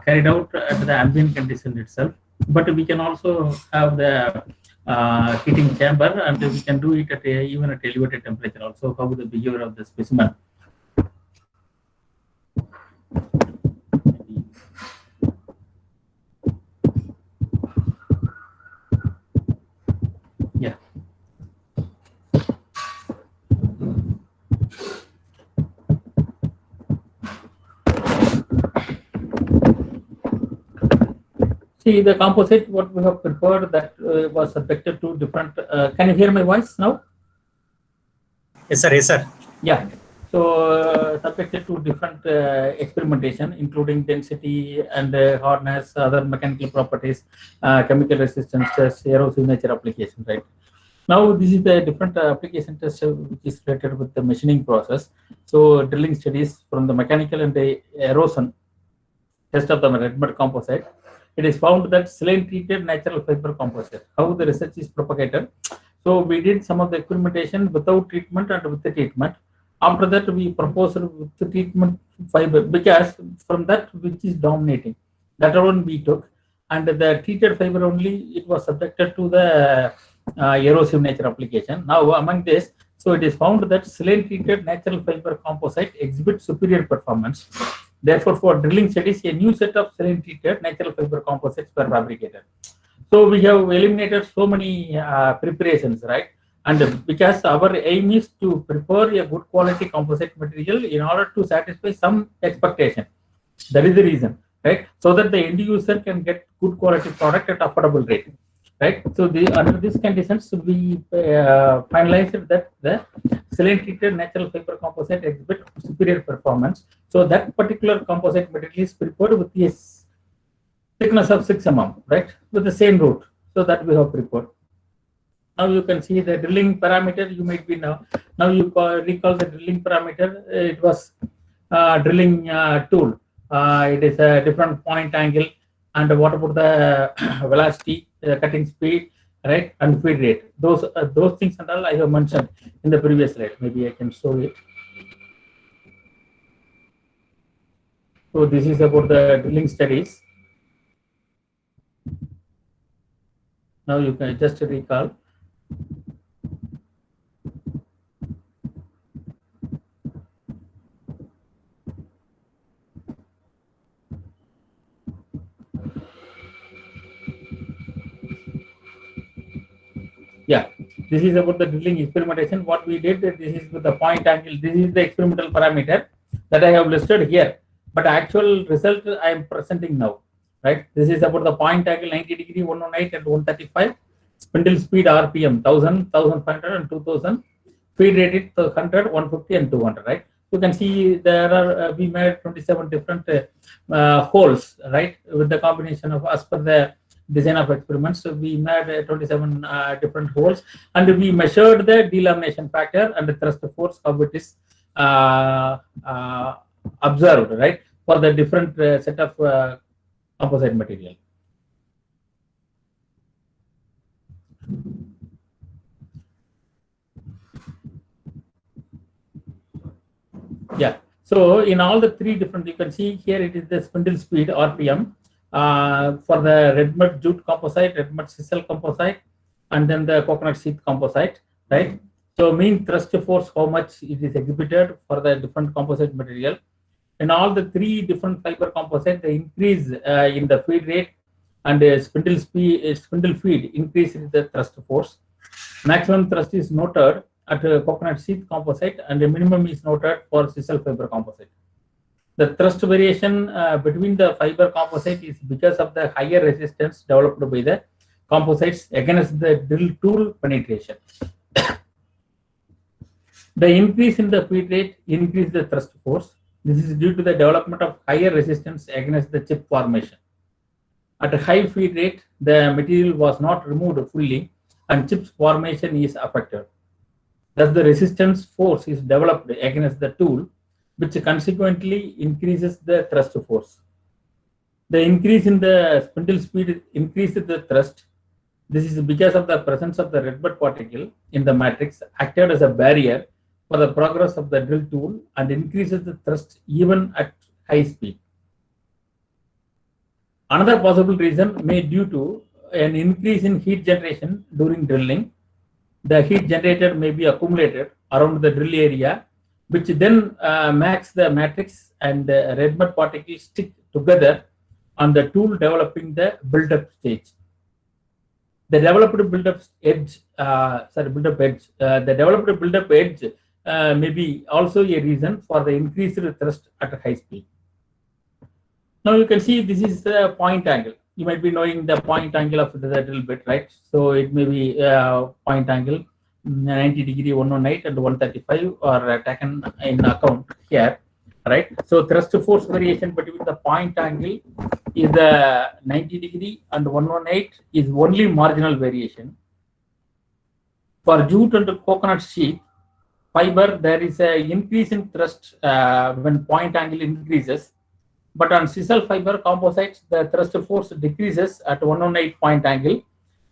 carried out at the ambient condition itself, but we can also have the heating chamber, and we can do it at even at elevated temperature. Also, how the behavior of the specimen. Yeah. See the composite, what we have prepared that was subjected to different. Can you hear my voice now? Yes, sir. Yes, sir. Yeah. So subjected to different experimentation, including density and hardness, other mechanical properties, chemical resistance test, erosive nature application, right? Now this is the different application test which is related with the machining process. So drilling studies from the mechanical and the erosion test of the Redmud composite. It is found that saline treated natural fiber composite. How the research is propagated. So we did some of the experimentation without treatment and with the treatment. After that, we proposed with the treatment fiber, because from that which is dominating, that one we took, and the treated fiber only it was subjected to the erosive nature application. Now among this, so it is found that saline treated natural fiber composite exhibits superior performance. Therefore, for drilling studies, a new set of saline treated natural fiber composites were fabricated. So we have eliminated so many preparations, right? And because our aim is to prepare a good quality composite material in order to satisfy some expectation. That is the reason, right? So that the end user can get good quality product at affordable rate, right? So under these conditions, we finalized that the saline treated natural fiber composite exhibit superior performance. So that particular composite material is prepared with a thickness of 6 mm, right? With the same route. So that we have prepared. Now you can see the drilling parameter. You might be now you recall the drilling parameter. It was drilling tool. It is a different point angle, and what about the velocity, cutting speed, right, and feed rate. Those things and all I have mentioned in the previous slide. Maybe I can show it. So this is about the drilling studies. Now you can just recall. Yeah, this is about the drilling experimentation. What we did, this is with the point angle. This is the experimental parameter that I have listed here. But actual result I am presenting now, right? This is about the point angle 90 degree, 118 and 135. Spindle speed RPM 1000, 1500 and 2000. Feed rate it 100, 150 and 200, right? You can see there are we made 27 different holes, right? With the combination of as per the design of experiments. So we made 27 different holes, and we measured the delamination factor and the thrust force, how it is observed, right, for the different set of composite material. Yeah. So in all the three different, you can see here it is the spindle speed RPM for the Redmud jute composite, Redmud sisal composite, and then the coconut sheath composite, right? So mean thrust force, how much it is exhibited for the different composite material. In all the three different fiber composite, the increase in the feed rate and spindle speed, spindle feed increase in the thrust force. Maximum thrust is noted at coconut sheath composite, and the minimum is noted for sisal fiber composite. The thrust variation between the fiber composite is because of the higher resistance developed by the composites against the drill tool penetration. The increase in the feed rate increases the thrust force. This is due to the development of higher resistance against the chip formation. At a high feed rate, the material was not removed fully and chips formation is affected. Thus, the resistance force is developed against the tool, which consequently increases the thrust force. The increase in the spindle speed increases the thrust. This is because of the presence of the Redmud particle in the matrix acted as a barrier for the progress of the drill tool and increases the thrust even at high speed. Another possible reason may be due to an increase in heat generation during drilling. The heat generated may be accumulated around the drill area, which then makes the matrix and the Redmud particles stick together on the tool, developing the build-up stage. The developed build-up edge, the developed build-up edge may be also a reason for the increased thrust at high speed. Now you can see this is the point angle. You might be knowing the point angle of the drill bit, right? So it may be point angle 90 degree, 118 and 135 are taken in account here, right? So thrust force variation between the point angle is the 90 degree and 118 is only marginal variation. For jute and coconut sheath fiber, there is an increase in thrust when point angle increases. But on sisal fiber composites, the thrust force decreases at 118 point angle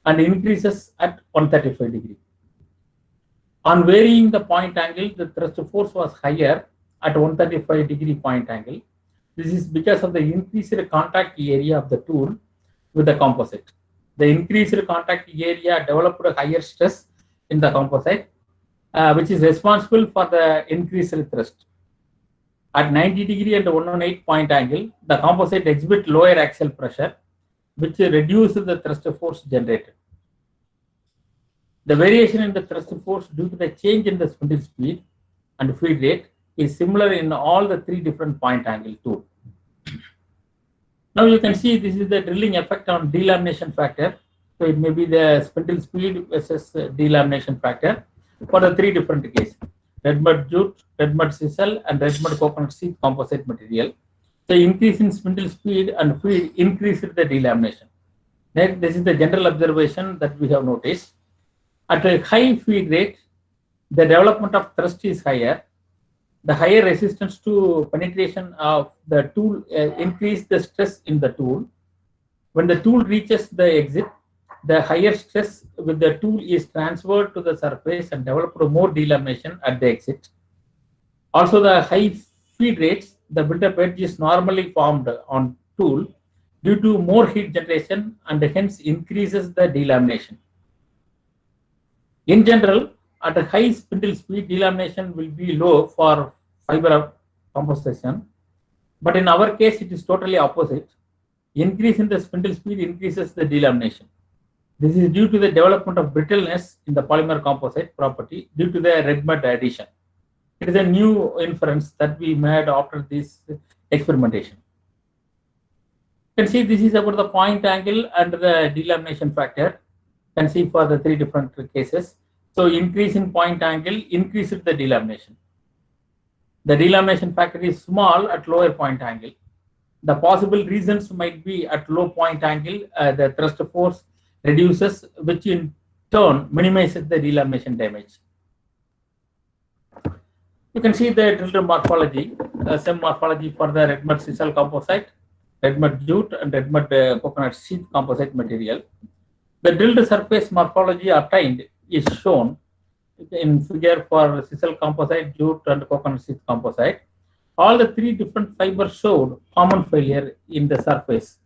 and increases at 135 degree. On varying the point angle, the thrust force was higher at 135 degree point angle. This is because of the increased contact area of the tool with the composite. The increased contact area developed a higher stress in the composite, which is responsible for the increased thrust. At 90 degree and 118 point angle, the composite exhibits lower axial pressure, which reduces the thrust force generated. The variation in the thrust force due to the change in the spindle speed and feed rate is similar in all the three different point angle tool. Now you can see this is the drilling effect on delamination factor. So it may be the spindle speed versus delamination factor for the three different cases: Redmud jute, Redmud sisal, and Redmud coconut sheath composite material. So increase in spindle speed and feed increased the delamination. Next, this is the general observation that we have noticed. At a high feed rate, the development of thrust is higher. The higher resistance to penetration of the tool increase the stress in the tool. When the tool reaches the exit, the higher stress with the tool is transferred to the surface and develop more delamination at the exit. Also, the high feed rates, the built-up edge is normally formed on tool due to more heat generation and hence increases the delamination. In general, at a high spindle speed, delamination will be low for fiber composition, but in our case, it is totally opposite. Increase in the spindle speed increases the delamination. This is due to the development of brittleness in the polymer composite property due to the Redmud addition. It is a new inference that we made after this experimentation. You can see this is about the point angle and the delamination factor. You can see for the three different cases. So increase in point angle increases the delamination. The delamination factor is small at lower point angle. The possible reasons might be at low point angle, the thrust force reduces, which in turn minimizes the delamination damage. You can see the drilled morphology, same morphology for the Redmud sisal composite, Redmud jute, and Redmud coconut sheath composite material. The drilled surface morphology obtained is shown in figure for sisal composite, jute, and coconut sheath composite. All the three different fibers showed common failure in the surface.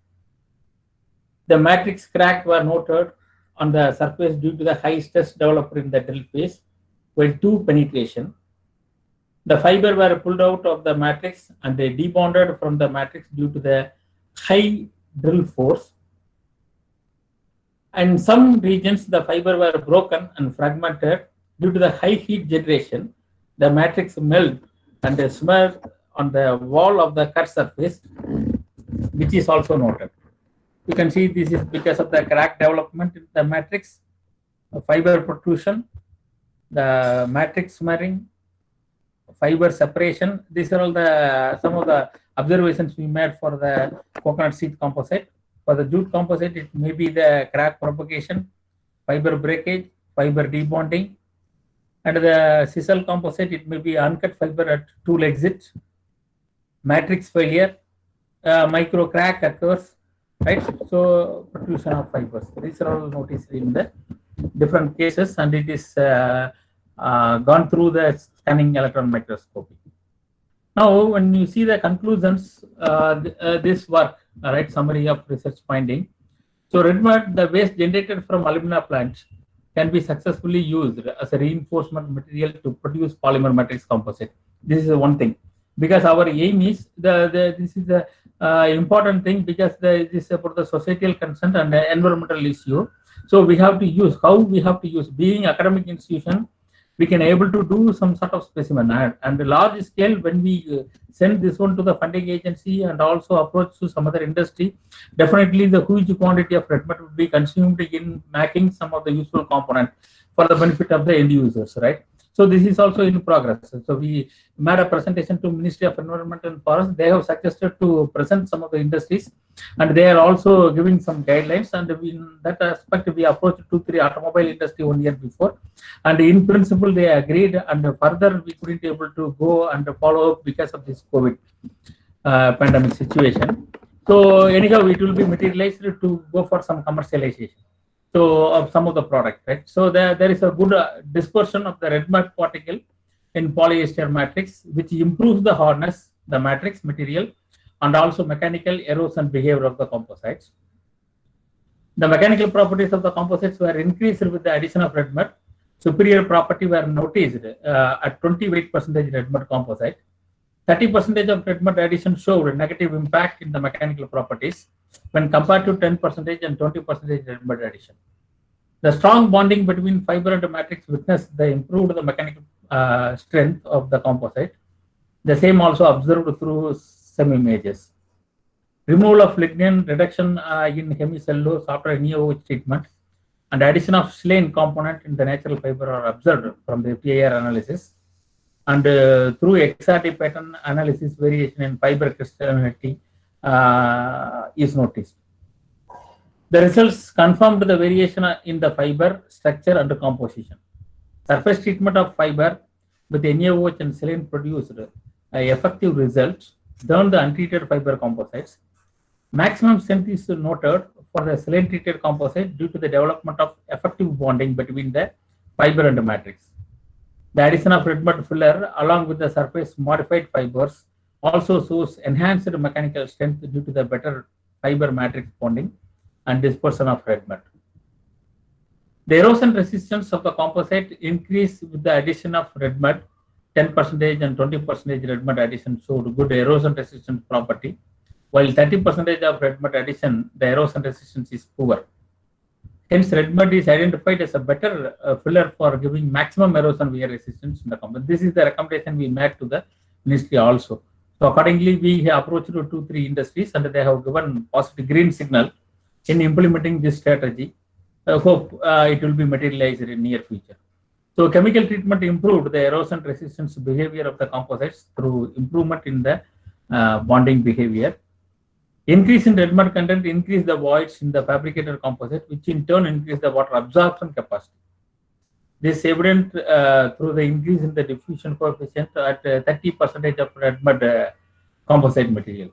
The matrix crack were noted on the surface due to the high stress developed in the drill phase, while two penetration. The fiber were pulled out of the matrix and they debonded from the matrix due to the high drill force. In some regions, the fiber were broken and fragmented due to the high heat generation. The matrix melt and they smeared on the wall of the cut surface, which is also noted. You can see this is because of the crack development in the matrix, the fiber protrusion, the matrix smearing, fiber separation. These are all the some of the observations we made for the coconut sheath composite. For the jute composite, it may be the crack propagation, fiber breakage, fiber debonding, and the sisal composite, it may be uncut fiber at tool exit, matrix failure, micro crack occurs, right? So protrusion of fibers. These are all noticed in the different cases, and it is gone through the scanning electron microscopy. Now, when you see the conclusions, this work, right, summary of research finding. So Redmud, the waste generated from alumina plants, can be successfully used as a reinforcement material to produce polymer matrix composite. This is one thing, because our aim is this is the important thing, because this is about the societal concern and the environmental issue. So we have to use, how we have to use, being academic institution, we can able to do some sort of specimen, and the large scale, when we send this one to the funding agency and also approach to some other industry, definitely the huge quantity of Redmud will be consumed in making some of the useful component for the benefit of the end users, right? So this is also in progress. So we made a presentation to Ministry of Environment and Forest. They have suggested to present some of the industries, and they are also giving some guidelines. And in that aspect, we approached 2-3 automobile industry 1 year before, and in principle they agreed. And further, we couldn't able to go and follow up because of this COVID pandemic situation. So anyhow, it will be materialized to go for some commercialization. So of some of the product, right? So there is a good dispersion of the Redmud particle in polyester matrix, which improves the hardness, the matrix material, and also mechanical erosion behavior of the composites. The mechanical properties of the composites were increased with the addition of Redmud. Superior property were noticed at 28% Redmud composite. 30% of Redmud addition showed negative impact in the mechanical properties when compared to 10% and 20% Redmud addition. The strong bonding between fiber and matrix witnessed the improved the mechanical strength of the composite. The same also observed through some images. Removal of lignin, reduction in hemicellulose after NeoOH treatment, and addition of silane component in the natural fiber are observed from the PIR analysis. And through XRT pattern analysis, variation in fiber crystallinity is noticed. The results confirmed the variation in the fiber structure and composition. Surface treatment of fiber with NaOH and silane produced effective results than the untreated fiber composites. Maximum strength is noted for the silane treated composite due to the development of effective bonding between the fiber and the matrix. The addition of Redmud filler along with the surface modified fibers also shows enhanced mechanical strength due to the better fiber matrix bonding and dispersion of Redmud. The erosion resistance of the composite increased with the addition of Redmud. 10% and 20% Redmud addition showed good erosion resistance property, while 30% of Redmud addition, the erosion resistance is poor. Hence, Redmud is identified as a better filler for giving maximum erosion wear resistance in the composite. This is the recommendation we made to the ministry also. So accordingly, we approached 2-3 industries and they have given positive green signal in implementing this strategy. I hope it will be materialized in near future. So chemical treatment improved the erosion resistance behavior of the composites through improvement in the bonding behavior. Increase in Redmud content increase the voids in the fabricated composite, which in turn increase the water absorption capacity. This is evident through the increase in the diffusion coefficient at 30% of Redmud composite material.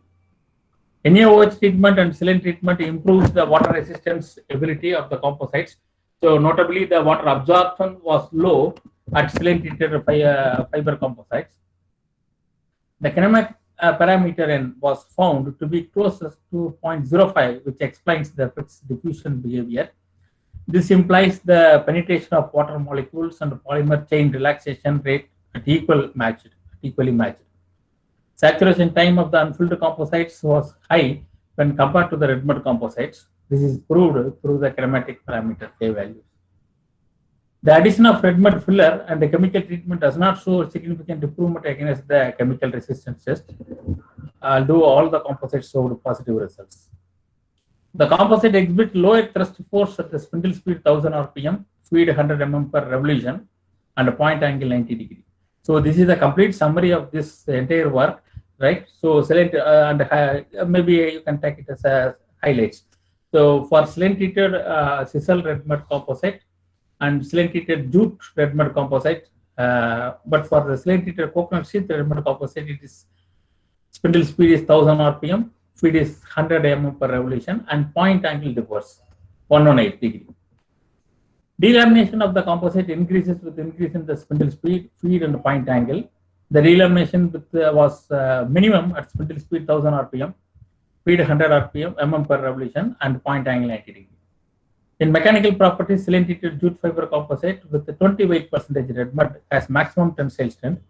NaOH treatment and sealant treatment improves the water resistance ability of the composites. So notably, the water absorption was low at sealant treated fiber composites. The kinematic parameter N was found to be closest to 0.05, which explains the fixed diffusion behavior. This implies the penetration of water molecules and polymer chain relaxation rate at equally matched. Saturation time of the unfilled composites was high when compared to the Redmud composites. This is proved through the kinematic parameter K values. The addition of Redmud filler and the chemical treatment does not show significant improvement against the chemical resistance test, although all the composites showed positive results. The composite exhibit lower thrust force at the spindle speed 1000 rpm, feed 100 mm per revolution, and a point angle 90 degree. So this is a complete summary of this entire work, right? So select maybe you can take it as highlights. So for sealant treated sisal Redmud composite and sealant treated jute Redmud composite, but for the sealant treated coconut sheath Redmud composite, it is spindle speed is 1000 rpm, feed is 100 mm per revolution, and point angle differs 118 degree. Delamination of the composite increases with increase in the spindle speed, feed, and point angle. The delamination was minimum at spindle speed 1000 rpm, feed 100 rpm mm per revolution, and point angle 90 degree. In mechanical properties, sealant treated jute fiber composite with the 20 weight percentage Redmud has maximum tensile strength,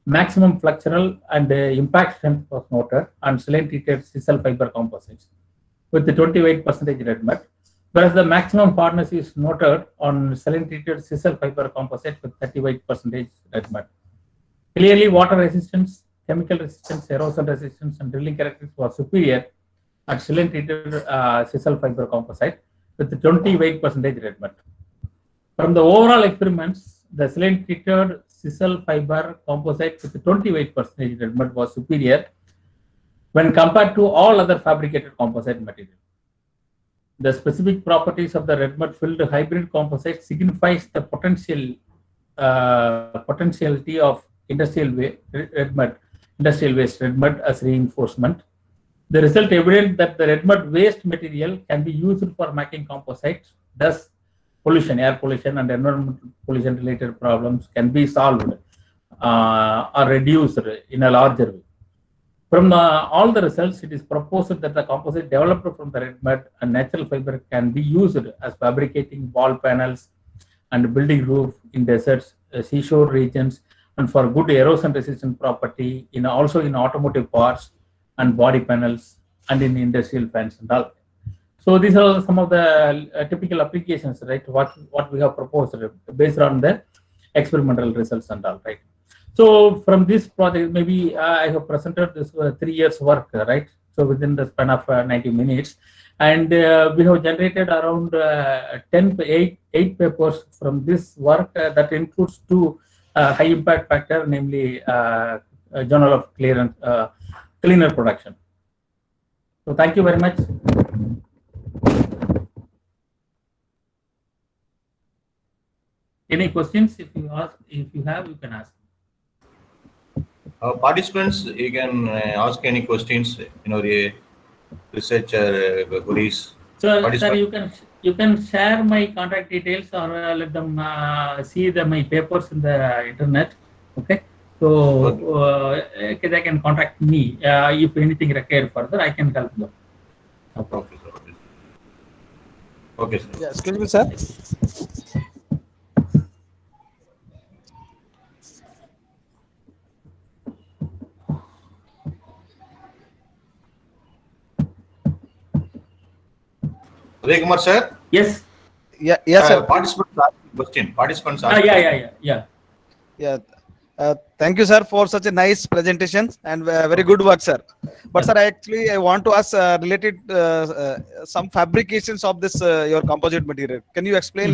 maximum flexural and impact strength was noted on sealant treated sisal fiber composites with the 20 weight percentage Redmud, whereas the maximum hardness is noted on sealant treated sisal fiber composite with 30 weight percentage Redmud. Clearly, water resistance, chemical resistance, erosion resistance, and drilling characteristics was superior at sealant treated sisal fiber composite with the 20 weight percentage Redmud. From the overall experiments, the sealant treated sisal fiber composite with the 20 weight percentage Redmud was superior when compared to all other fabricated composite material. The specific properties of the Redmud filled hybrid composite signifies the potentiality of industrial waste Redmud as reinforcement. The result evident that the Redmud waste material can be used for making composites, thus pollution, air pollution, and environmental pollution related problems can be solved or reduced in a larger way. From all the results, it is proposed that the composite developed from the Redmud and natural fiber can be used as fabricating wall panels and building roof in deserts, seashore regions, and for good erosion resistant property also in automotive parts and body panels and in industrial fans and all. So these are some of the typical applications, right? What we have proposed based on the experimental results and all, right? So from this project, maybe I have presented this 3 years work, right? So within the span of 90 minutes, and we have generated around 8 papers from this work that includes 2 high impact factor, namely Journal of Cleaner Production. So thank you very much. Any questions? If you have, you can ask. Participants, you can ask any questions, the researcher queries. So, sir, you can share my contact details or let them see my papers in the internet. Okay. So they can contact me if anything required further. I can help them. Okay, sir. Okay, sir. Yeah, excuse me, sir. Uthayakumar, sir. Yes. Yeah, yes, sir. Participants ask question. Participants ask. Yeah. Thank you, sir, for such a nice presentation and very good work, sir. But sir, I want to ask related some fabrications of this your composite material. Can you explain